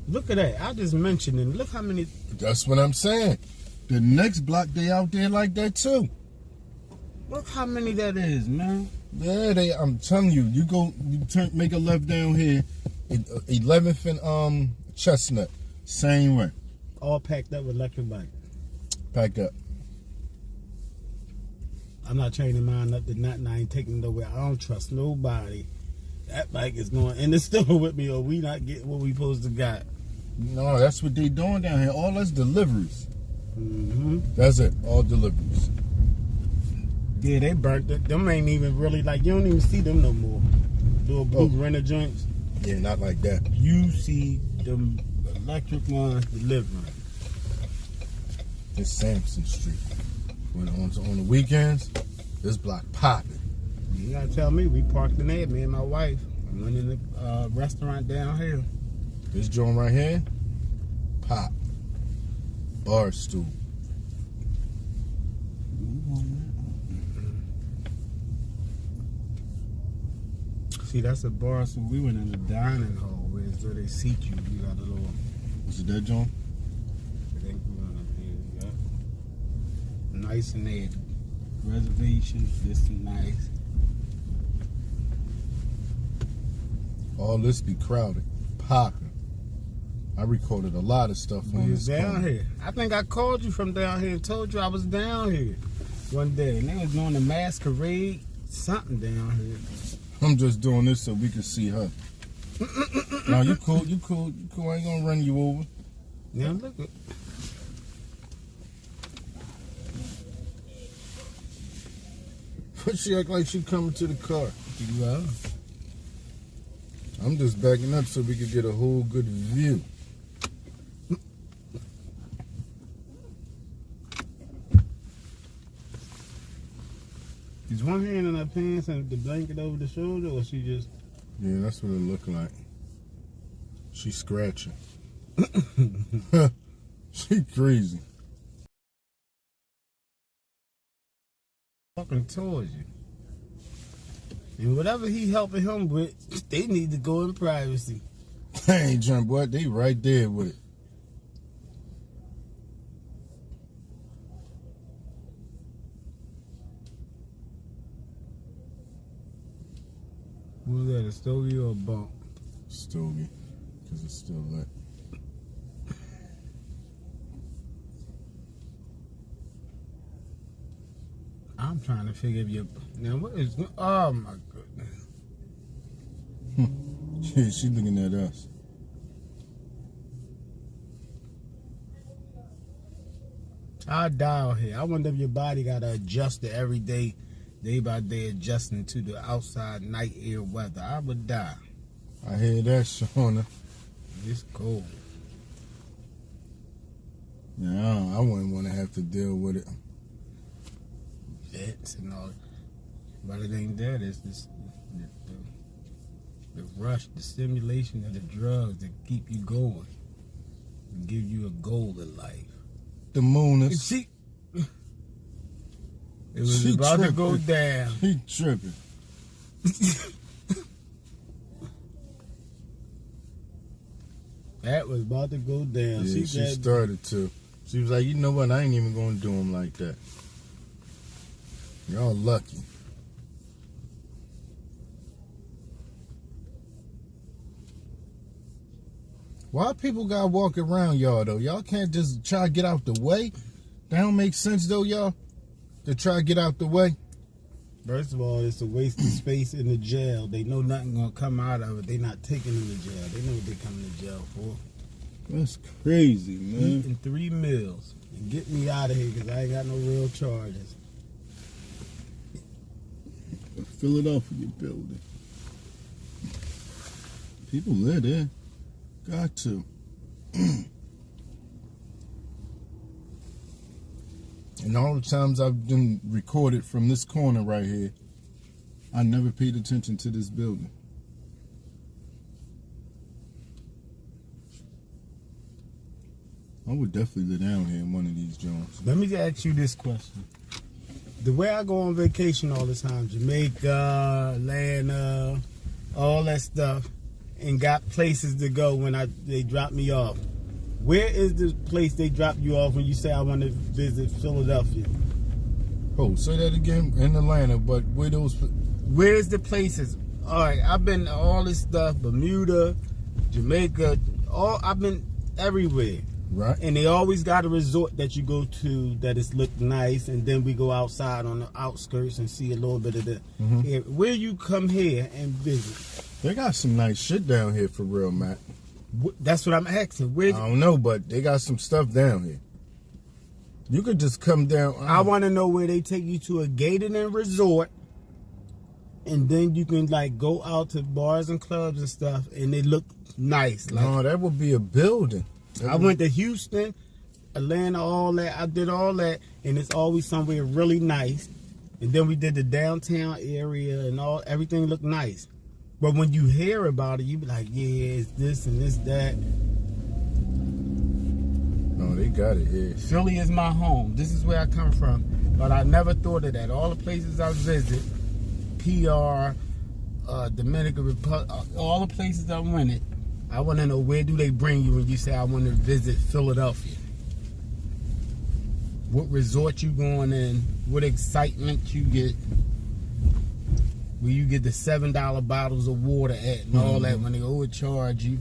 Look at that. I just mentioned it. Look how many. That's what I'm saying. The next block, they out there like that, too. Look how many that is, man. Yeah, I'm telling you, make a left down here, 11th and Chestnut. Same way. All packed up with electric bike. Packed up. I'm not training mine up to nothing. I ain't taking it nowhere. I don't trust nobody. That bike is going in the store with me, or we not getting what we supposed to got. No, that's what they doing down here. All that's deliveries. Mm-hmm. That's it. All deliveries. Yeah, they burnt it. Them ain't even really like, you don't even see them no more. Little blue renter joints. Yeah, not like that. You see them electric ones delivering. It's Sampson Street. When on the weekends, this block popping. You gotta tell me, we parked in there, me and my wife. I went in the restaurant down here. This joint right here, pop. Bar stool. See, that's a bar, so we went in the dining hall where they seat you. You got a little. Was it that joint? I think we went up here. Yeah. Nice in there. Reservations, this is nice. All this be crowded, popping. I recorded a lot of stuff on We this was down corner. here. I think I called you from down here and told you I was down here one day. And they was doing a masquerade, something down here. I'm just doing this so we can see her. No, you cool. I ain't gonna run you over. Now look at. But she act like she coming to the car. You are. I'm just backing up so we could get a whole good view. Is one hand in her pants and the blanket over the shoulder, or she just? Yeah, that's what it look like. She scratching. She crazy. Walking towards you. And whatever he helping him with, they need to go in privacy. They ain't jump, boy. They right there with it. What was that, a stogie or a bump? Stogie, because it's still lit. I'm trying to figure if you. Now what is? Oh my goodness! Yeah, she looking at us. I die out here. I wonder if your body gotta adjust to every day by day, adjusting to the outside night air weather. I would die. I hear that, Shauna. It's cold. Yeah, I wouldn't want to have to deal with it. Vents and all. But it ain't that. It's this, the rush, the stimulation of the drugs that keep you going and give you a goal in life. The moon is. It was She about tripping. to go down. He tripping. That was about to go down. Yeah, she started to. She was like, you know what? I ain't even gonna do him like that. Y'all lucky. Why people gotta walk around y'all though? Y'all can't just try to get out the way? That don't make sense though, y'all. To try to get out the way. First of all, it's a waste of space in the jail. They know nothing gonna come out of it. They not taking them to jail. They know what they coming to jail for. That's crazy, man. Eating 3 meals and get me out of here because I ain't got no real charges. Philadelphia building. People live there. Got to. And all the times I've been recorded from this corner right here, I never paid attention to this building. I would definitely live down here in one of these joints. Let me ask you this question. The way I go on vacation all the time, Jamaica, Atlanta, all that stuff, and got places to go when they drop me off. Where is the place they drop you off when you say I want to visit Philadelphia? Oh, say that again. In Atlanta, but where those? Where's the places? All right, I've been to all this stuff, Bermuda, Jamaica. I've been everywhere. Right. And they always got a resort that you go to that is look nice, and then we go outside on the outskirts and see a little bit of the area. Where you come here and visit? They got some nice shit down here for real, Matt. That's what I'm asking. I don't know, but they got some stuff down here. You could just come down. I want to know where they take you to a gated in resort, and then you can like go out to bars and clubs and stuff, and they look nice. Like, no, that would be a building. I went to Houston, Atlanta, all that. I did all that, and it's always somewhere really nice. And then we did the downtown area, and everything looked nice. But when you hear about it, you be like, yeah, it's this and this, that. No, they got it here. Philly is my home. This is where I come from. But I never thought of that. All the places I visit, PR, Dominican Republic, all the places I went it, I want to know, where do they bring you when you say I want to visit Philadelphia? What resort you going in? What excitement you get? Where you get the $7 bottles of water at and all that when they overcharge you?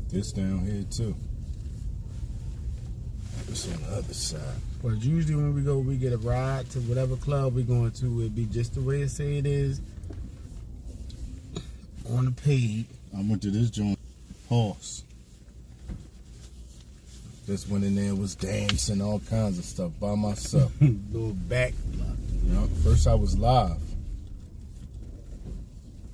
This down here too. It's on the other side. But usually when we go, we get a ride to whatever club we're going to. It'd be just the way it say it is on the page. I went to this joint, Horse. Just went in there, was dancing, all kinds of stuff by myself. Little back block. You know, first I was live.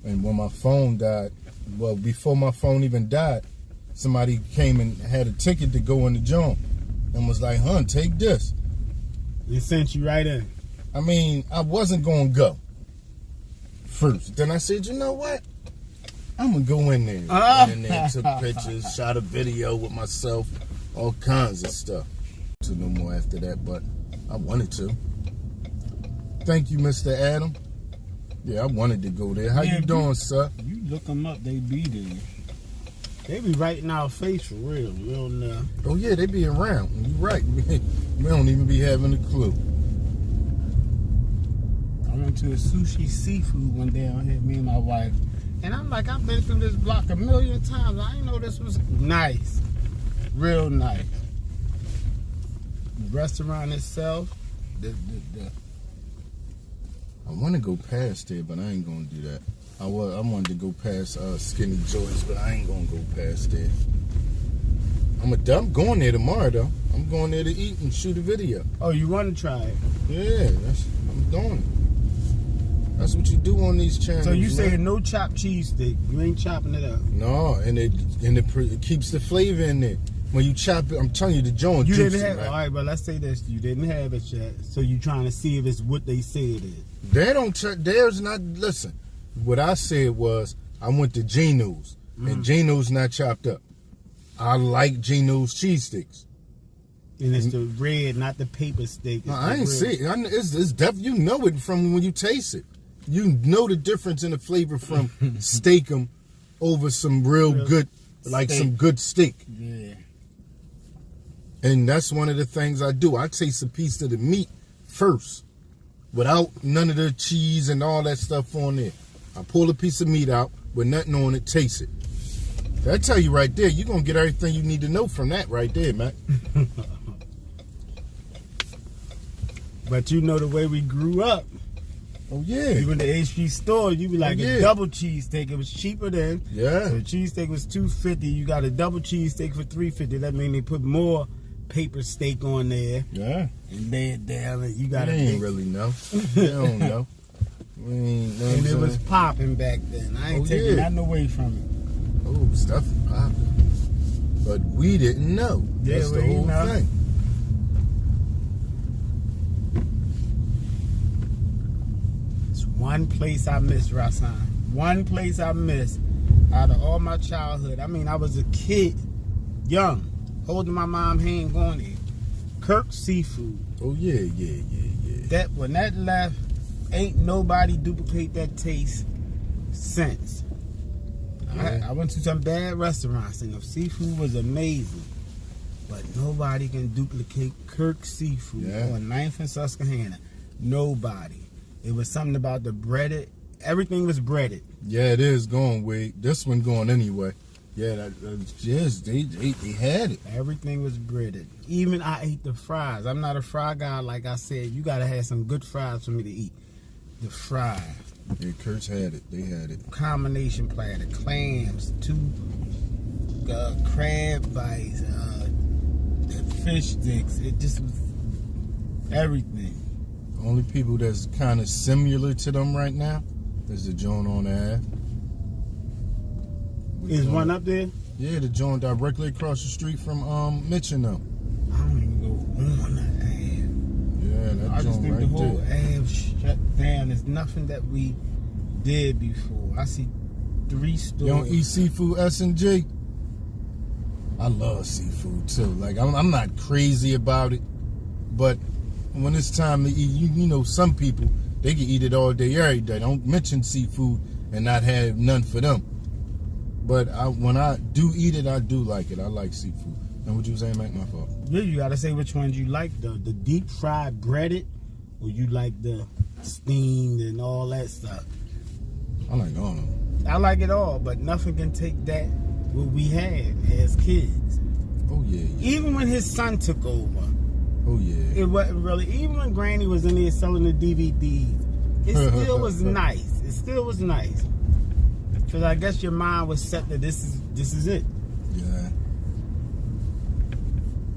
And when my phone died, well, before my phone even died, somebody came and had a ticket to go in the joint and was like, "Hun, take this." They sent you right in. I mean, I wasn't going to go first. Then I said, you know what? I'm going to go in there. Went in there, took pictures, shot a video with myself, all kinds of stuff. To no more after that, but I wanted to. Thank you, Mr. Adam. Yeah, I wanted to go there. How you doing, sir? You look them up, they be there. They be right in our face for real. We don't know. Oh, yeah, they be around. You right. We don't even be having a clue. I went to a sushi seafood one day out here, me and my wife. And I'm like, I've been through this block a million times. I didn't know this was nice. Real nice. The restaurant itself, I want to go past there, but I ain't going to do that. I wanted to go past Skinny Joy's, but I ain't going to go past there. I'm going there tomorrow, though. I'm going there to eat and shoot a video. Oh, you want to try it? Yeah, I'm doing it. That's what you do on these channels. So you man. saying no chopped cheese stick? You ain't chopping it up? No, and it keeps the flavor in there. When you chop it, I'm telling you, the joint You juicy, didn't have man. All right, but let's say this. You didn't have it yet. So you trying to see if it's what they say it is. They don't there's not, listen, what I said was, I went to Geno's, and Geno's not chopped up. I like Geno's cheese sticks. And it's the red, not the paper steak. No, I ain't see it. It's definitely, you know it from when you taste it. You know the difference in the flavor from steakum over some real good, like steak. some good steak. Yeah. And that's one of the things I do. I taste a piece of the meat first, without none of the cheese and all that stuff on there. I pull a piece of meat out with nothing on it, taste it. I tell you right there, you're going to get everything you need to know from that right there, man. But you know the way we grew up. Oh, yeah. You went to HP store, you be like yeah. a double cheesesteak. It was cheaper then. Yeah. So the cheesesteak was $2.50. You got a double cheesesteak for $3.50. That means they put more paper steak on there. Yeah. And lay it down. And you got They ain't really know. They don't know. We ain't know. And it was popping back then. I ain't taking nothing away from it. Oh, stuff is popping. But we didn't know. Yeah, That's the we whole know. thing. It's one place I miss, Rasan. One place I miss out of all my childhood. I mean, I was a kid, young, holding my mom's hand going there. Kirk's Seafood. Oh, yeah. That when that left, ain't nobody duplicate that taste since. Yeah. I went to some bad restaurants and the seafood was amazing, but nobody can duplicate Kirk's Seafood on 9th and Susquehanna. Nobody. It was something about the breaded. Everything was breaded. Yeah, it is going, Wade. This one going anyway. Yeah, yes, they had it. Everything was breaded. Even I ate the fries. I'm not a fry guy. Like I said, you gotta have some good fries for me to eat. The fries. Yeah, Kurt's had it. They had it. Combination platter, clams, 2 crab bites, the fish sticks. It just was everything. The only people that's kind of similar to them right now is the joint on the Ave. Is one up there? Yeah, the joint directly across the street from Mitch and them. I don't even go on the Ave. Yeah, that I just joint think right the whole there. Ave shut down. There's nothing that we did before. I see 3 stores. You don't eat seafood, S&G? I love seafood too. Like I'm not crazy about it, but when it's time to eat, you know, some people they can eat it all day, every day. Don't mention seafood and not have none for them. But when I do eat it, I do like it. I like seafood. And what you saying, Mac? My fault. Yeah, you gotta say which ones you like. The deep fried breaded, or you like the steamed and all that stuff. I like all of them. I like it all, but nothing can take that what we had as kids. Oh yeah. Even when his son took over, Oh yeah. it wasn't really. Even when Granny was in there selling the DVDs, it still was nice. It still was nice. Cause I guess your mind was set that this is it. Yeah.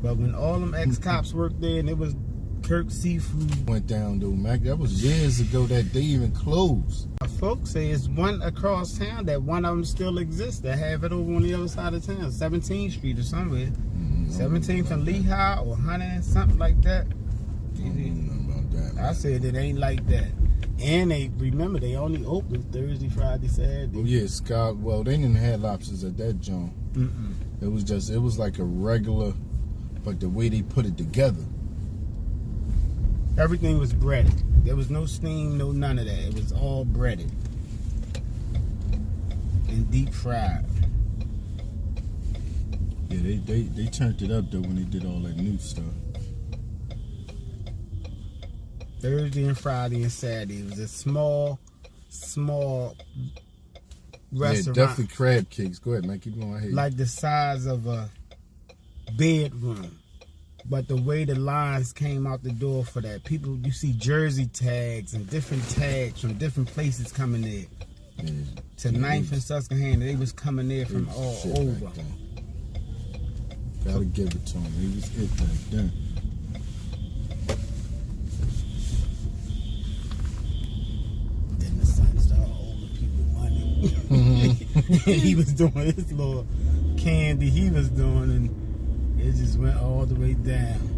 But when all them ex-cops worked there and it was Kirk Seafood. Went down though, Mac. That was years ago that they even closed. Folks say it's one across town that one of them still exists. That have it over on the other side of town, 17th Street or somewhere. 17th and Lehigh or 100 and something like that. I don't know nothing about that. I said it ain't like that. And they remember they only open Thursday, Friday, Saturday. Oh yeah, Scott. Well, they didn't have lobsters at that joint. It was like a regular, but the way they put it together. Everything was breaded. There was no steam, no none of that. It was all breaded and deep fried. Yeah, they turned it up though when they did all that new stuff. Thursday and Friday and Saturday. It was a small restaurant. Yeah, definitely crab cakes. Go ahead, man. Keep going. I hate like the size of a bedroom. But the way the lines came out the door for that, people, you see jersey tags and different tags from different places coming there. Yeah, To 9th and Susquehanna, they was coming there from all shit over. back then. Gotta give it to him. He was it back then. Then the son started owing people money. He was doing his little candy he was doing, and it just went all the way down.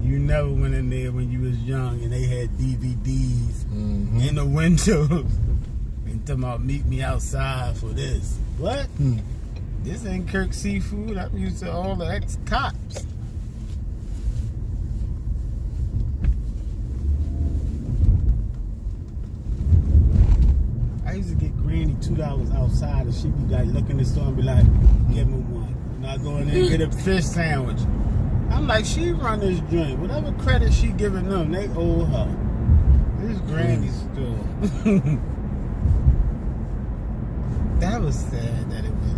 You never went in there when you was young and they had DVDs in the windows and talking about meet me outside for this. What? This ain't Kirk Seafood. I'm used to all the ex-cops. I used to get Granny $2 outside and she'd be like, look in the store and be like, give me one. And I go in there and get a fish sandwich. I'm like, she run this joint. Whatever credit she giving them, they owe her. This Granny's store. That was sad that it was,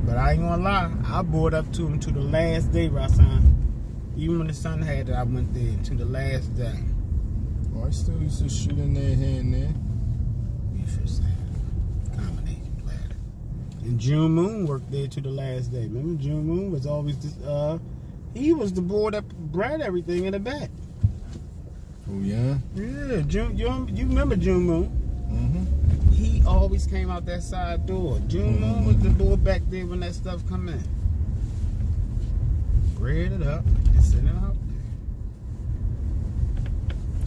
but I ain't gonna lie, I bought up to him to the last day, Rasan. Even when the sun had it, I went there to the last day. Oh, I still used to shoot in there here and there. Combination platter. And June Moon worked there to the last day. Remember, June Moon was always this, he was the boy that brought everything in the back. Oh yeah? Yeah, June, you remember June Moon? He always came out that side door. June Moon was the boy back there when that stuff come in. Bread it up and send it out there.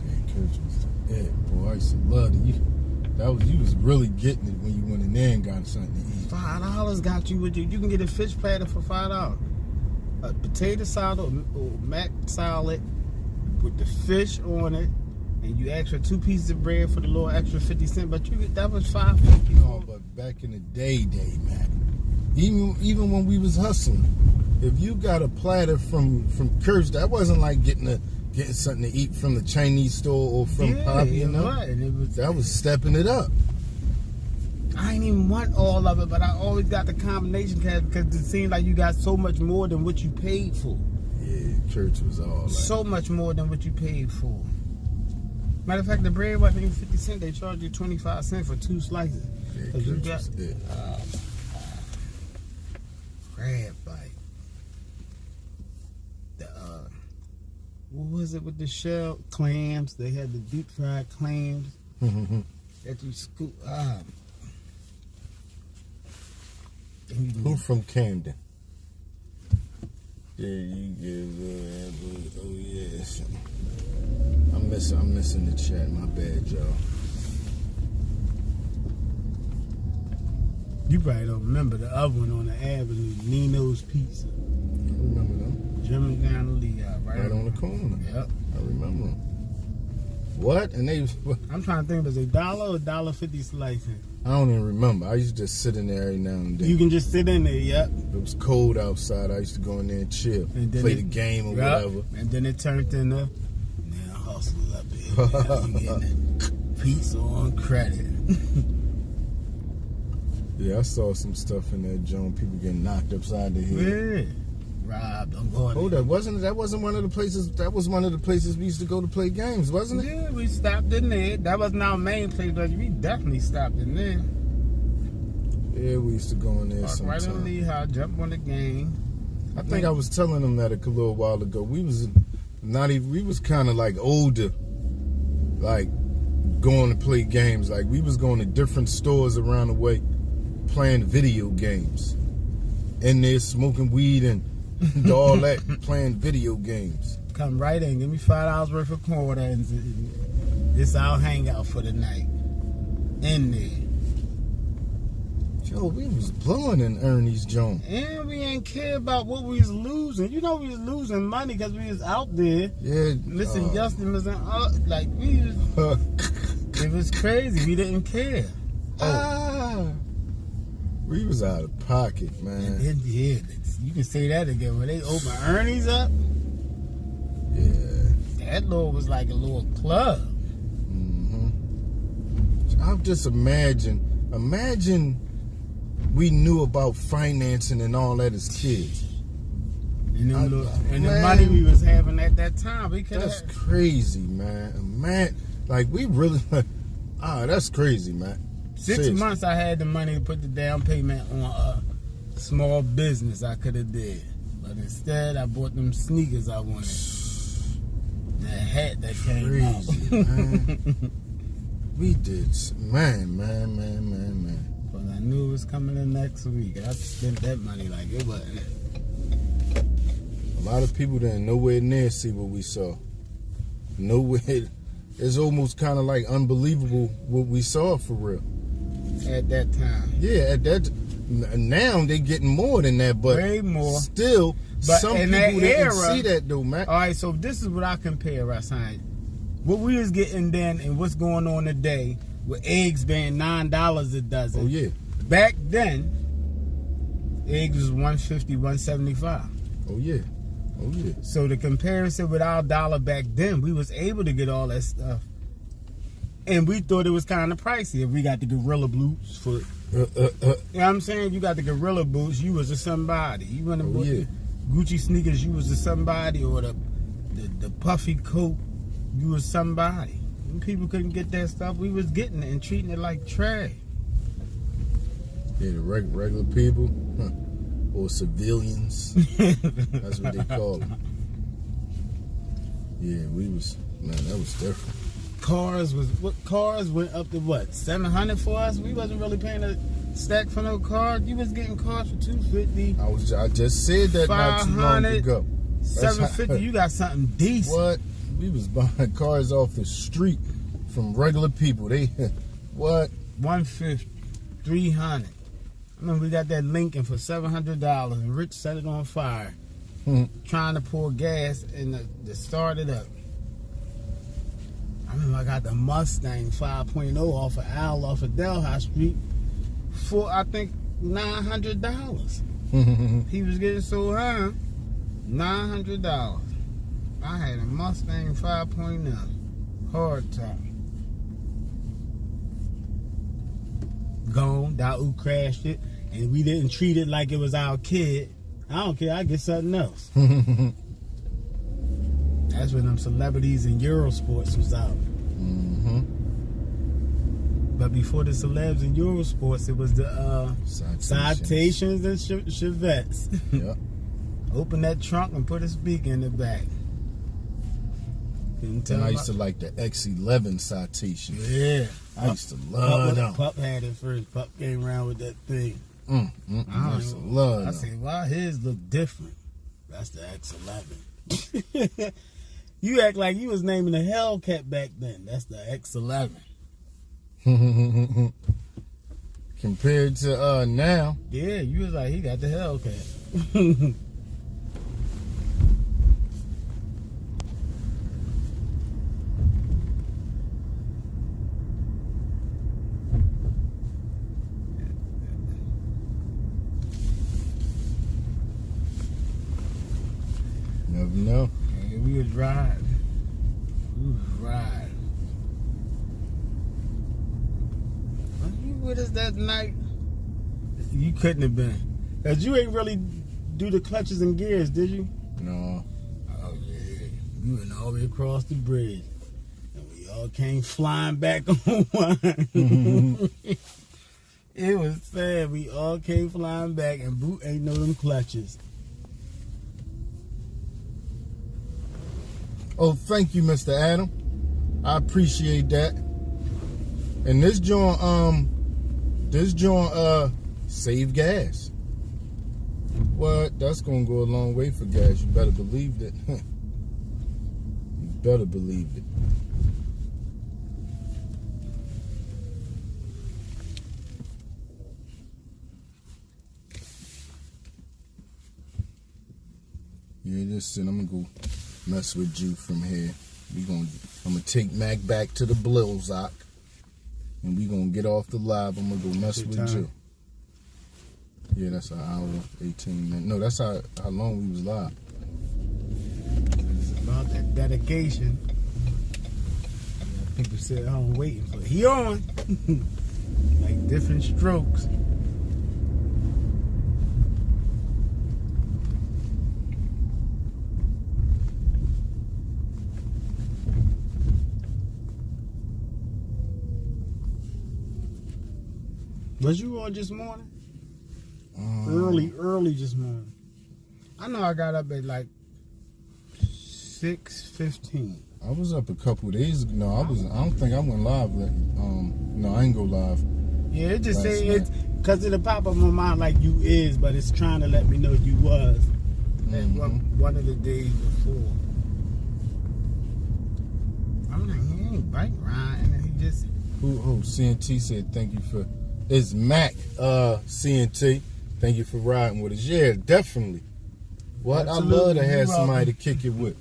Yeah, Kurt's was it, boy. I used to love it. You was really getting it when you went in there and got something to eat. $5 got you with you. You can get a fish platter for $5. A potato salad or mac salad with the fish on it, and you ask for 2 pieces of bread for the little extra 50 cents. But that was $5.50. No, but back in the day, man. Even when we was hustling, if you got a platter from Kurt's, that wasn't like getting something to eat from the Chinese store or from Poppy, you know. Right. And That was stepping it up. I ain't even want all of it, but I always got the combination cash because it seemed like you got so much more than what you paid for. Yeah, church was all like So much more than what you paid for. Matter of fact, the bread wasn't even 50 cents. They charged you 25 cents for 2 slices. yeah, 'Cause you church got was it. crab bite. The what was it with the shell? Clams. They had the deep fried clams that you scoop. Who from Camden? Yeah, you give. Oh yes. I'm missing the chat. My bad, y'all. You probably don't remember the other one on the avenue, Nino's Pizza. I remember them. Germantown and Lehigh, Right on the corner. Yep. I remember them. What? And they was. I'm trying to think, was it $1 or $1.50 slicing? I don't even remember. I used to just sit in there every now and then. You can just sit in there, yep. It was cold outside. I used to go in there and chill, And then play the game or yep. whatever. And then it turned into, now hustle up here. Now you getting a pizza on credit. Yeah, I saw some stuff in that joint. People getting knocked upside the head. Yeah. Rob, I'm going. Oh, that wasn't one of the places. That was one of the places we used to go to play games, wasn't it? Yeah, we stopped in there. That wasn't our main place, but we definitely stopped in there. Yeah, we used to go in there Park right sometimes. on Lehigh, jump on the game. I think I was telling them that a little while ago. We was kind of like older, like going to play games. Like we was going to different stores around the way, playing video games. In there smoking weed and all that, playing video games. Come right in, give me $5 worth of quarter, and this our hangout for the night. In there. Yo, we was blowing in Ernie's joint. And we ain't care about what we was losing. You know we was losing money because we was out there. Yeah. Missing Justin was like we was. It was crazy. We didn't care. We was out of pocket, man. And then, yeah, you can say that again. When they open Ernie's up, Yeah. that little was like a little club. I'll just imagine we knew about financing and all that as kids. And, the Man. money we was having at that time, we could That's have. crazy, man. Like we really, that's crazy, man. 6 Seriously. months I had the money to put the down payment on a small business I could have did. But instead I bought them sneakers I wanted. That hat that came Crazy, out. man. We did, man. But I knew it was coming in next week. I spent that money like it wasn't. A lot of people didn't nowhere near see what we saw. Nowhere. It's almost kind of like unbelievable what we saw for real. At that time. Yeah, at that. Now they getting more than that, but Way more. Still, But some in people that didn't era- see that though, man. All right, so this is what I compare, Rasan. What we was getting then and what's going on today with eggs being $9 a dozen. Oh yeah. Back then, eggs was $1.50, $1.75. Oh yeah. Oh yeah. So the comparison with our dollar back then, we was able to get all that stuff. And we thought it was kind of pricey. If we got the Gorilla Boots for, you know what I'm saying? You got the Gorilla Boots, you was a somebody. You went and bought the Gucci sneakers, you was a somebody. Or the puffy coat, you was somebody. When people couldn't get that stuff, we was getting it and treating it like trash. Yeah, the regular people, or civilians. That's what they call them. Yeah, that was different. Cars went up to what, $700 for us? We wasn't really paying a stack for no car. You was getting cars for $250. I just said that not too long $500, ago. $750. You got something decent. What? We was buying cars off the street from regular people. They what? $150, $300. I remember we got that Lincoln for $700 and Rich set it on fire, trying to pour gas and to start it up. I remember I got the Mustang 5.0 off of Al off of Delhi Street for I think $900. He was getting so high, $900. I had a Mustang 5.0 hard top. gone. Daoud crashed it, and we didn't treat it like it was our kid. I don't care. I get something else. That's when them celebrities in Eurosports was out. Mm-hmm. But before the celebs in Eurosports, it was the Citations and Chevettes. Yep. Open that trunk and put a speaker in the back. And I used to like the X11 Citations. Yeah. I used to love them. Pup had it first. Pup came around with that thing. I used to love them. I said, why his look different? That's the X11. You act like you was naming a Hellcat back then. That's the X11. Compared to now. Yeah, you was like, he got the Hellcat. Never know. Yeah, we was riding. Were you with us that night? You couldn't have been. Cause you ain't really do the clutches and gears, did you? No. Oh yeah. You went all the way across the bridge. And we all came flying back on one. Mm-hmm. It was sad. We all came flying back and Boot ain't know them clutches. Oh, thank you, Mr. Adam. I appreciate that. And this joint, save gas. What? That's gonna go a long way for gas. You better believe it. You better believe it. Yeah, listen, I'm gonna go mess with you from here. I'm gonna take Mac back to the Blilzock, and we gonna get off the live. I'm gonna go mess with you. Yeah, that's an hour 18 minutes. No, that's how long we was live. It's about that dedication. People sit home waiting for it. He on. Like different strokes. Was you on this morning? Early this morning. I know I got up at like 6:15. I was up a couple of days ago. No, I don't think I went live. No, I ain't go live. Yeah, it just say it's because it'll pop up in my mind like you is, but it's trying to let me know you was. One of the days before. I'm like, he ain't bike riding, and he just. Who? CNT said thank you for. It's Mac, CNT. Thank you for riding with us. Yeah, definitely. What? Absolutely. I love to have somebody to kick it with.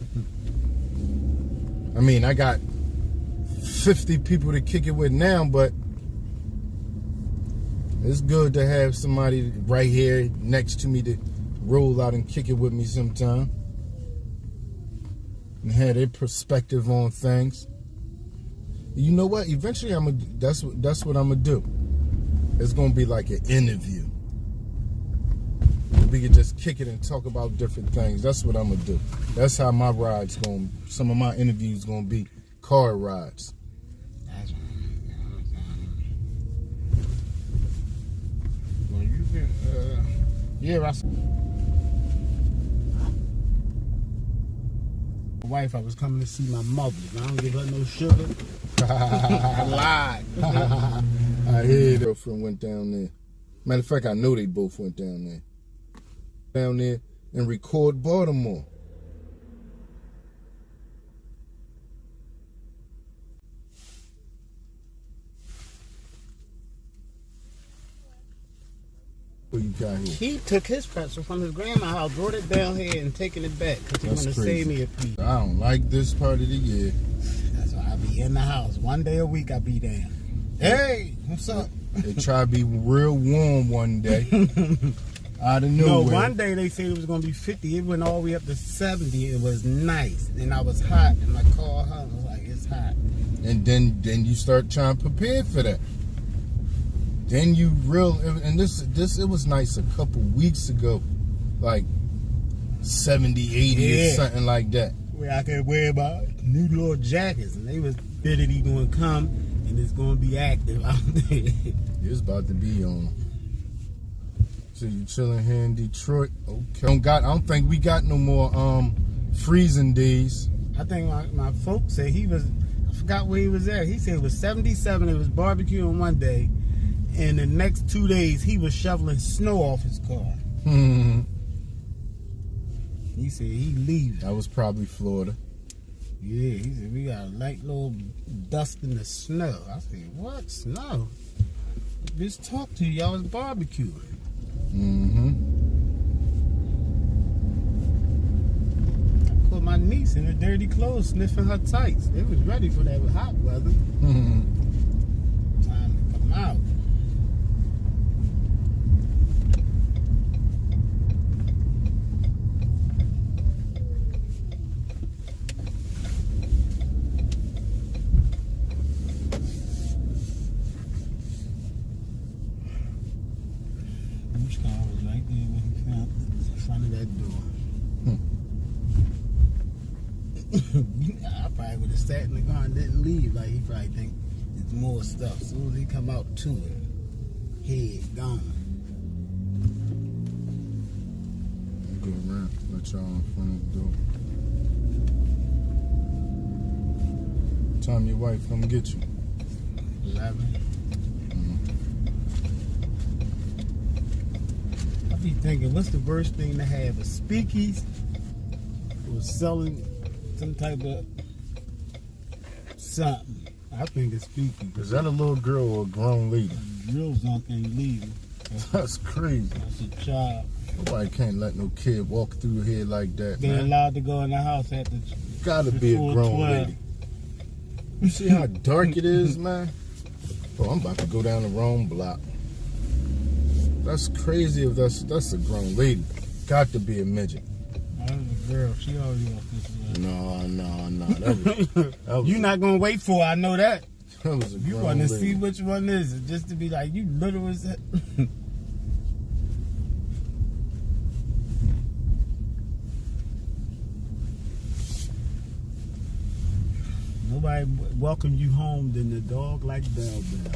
I mean, I got 50 people to kick it with now, but it's good to have somebody right here next to me to roll out and kick it with me sometime. And have their perspective on things. You know what? Eventually, that's what I'm gonna do. It's gonna be like an interview. We can just kick it and talk about different things. That's what I'm gonna do. That's how my rides going. Some of my interviews gonna be car rides. That's right. Well, you can. Yeah, I. My wife, I was coming to see my mother. I don't give her no sugar. I lied. I hear the girlfriend went down there. Matter of fact, I know they both went down there. Down there and record Baltimore. What you got here? He took his pretzel from his grandma's house, brought it down here, and taking it back because he wanted to save me a piece. I don't like this part of the year. That's why I be in the house. One day a week I be down. Hey, what's up? It try to be real warm one day. Out of nowhere. No, one day they said it was going to be 50. It went all the way up to 70. It was nice. And I was hot. And my car hot. I was like, it's hot. And then you start trying to prepare for that. Then and this it was nice a couple weeks ago, like 70, 80 or something like that. Where I could wear my New York jackets, and they was fitted he gonna come and it's gonna be active out there. It's about to be on. So you chilling here in Detroit? Okay. I don't think we got no more freezing days. I think my folks said I forgot where he was at. He said it was 77. It was barbecue on one day, and the next 2 days he was shoveling snow off his car. He said he leaves. That was probably Florida. Yeah, he said we got a light little dust in the snow. I said, what? Snow? Just talk to you. Y'all was barbecuing. I put my niece in her dirty clothes sniffing her tights. They was ready for that hot weather. Time to come out. I probably would have sat in the car and didn't leave. Like, he probably think there's more stuff. As soon as he come out to it, head gone. Go around, let y'all in front of the door. Time your wife come get you. 11. I be thinking, what's the worst thing to have? A speakeasy or selling some type of something? I think it's speakeasy. Is that a little girl or a grown lady? Real junk ain't leaving. That's crazy. That's a child. Nobody can't let no kid walk through here like that. They're man. allowed to go in the house at the. Gotta be a grown lady. You see how dark it is, man? Oh, I'm about to go down the wrong block. That's crazy if that's a grown lady. Got to be a midget. That was a girl. She already walked this way. No. That was You're not gonna wait for her, I know that. That was a grown You want to lady. see which one is it, just to be like, you little as hell. Nobody welcome you home than the dog like Bell Bell.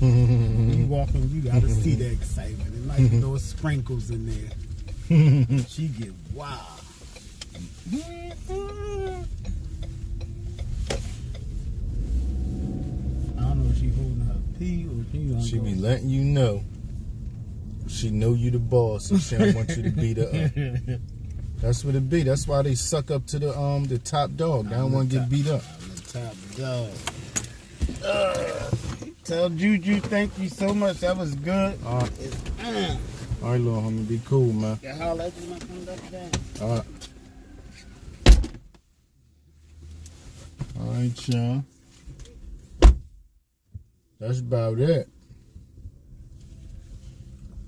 You walk in, you gotta see the excitement. It like those sprinkles in there. She get wild. I don't know if she holding her pee or She be letting you know. She know you the boss and she don't want you to beat her up. That's what it be. That's why they suck up to the top dog. They don't want to get beat up. Top dog. Tell Juju thank you so much. That was good. All right, little homie, be cool, man. Yeah, holla at you when I come back down. All right, y'all. That's about it.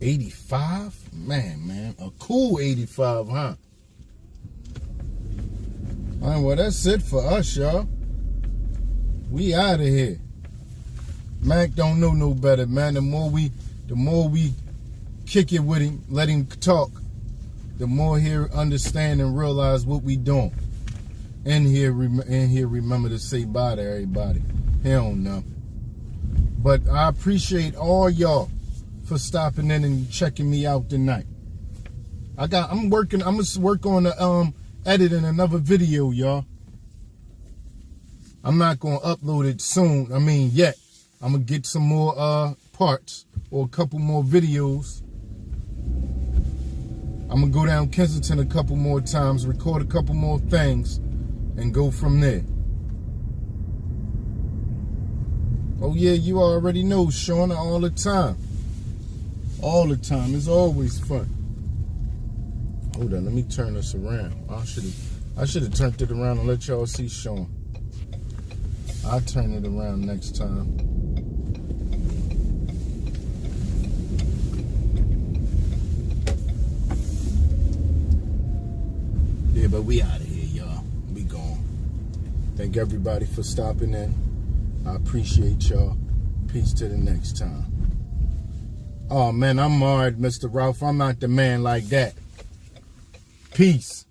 85? Man. A cool 85, huh? All right, well, that's it for us, y'all. We out of here. Mac don't know no better, man. The more we kick it with him, let him talk, the more he'll understand and realize what we doing. And he'll remember to say bye to everybody. He don't know. But I appreciate all y'all for stopping in and checking me out tonight. I'm gonna work on the editing another video, y'all. I'm not gonna upload it soon. Yet. I'm gonna get some more parts or a couple more videos. I'm gonna go down Kensington a couple more times, record a couple more things, and go from there. Oh yeah, you already know Shauna all the time. All the time. It's always fun. Hold on, let me turn this around. I should have turned it around and let y'all see Shauna. I'll turn it around next time. Yeah, but we out of here, y'all. We gone. Thank everybody for stopping in. I appreciate y'all. Peace to the next time. Oh man, I'm marred, Mr. Ralph. I'm not the man like that. Peace.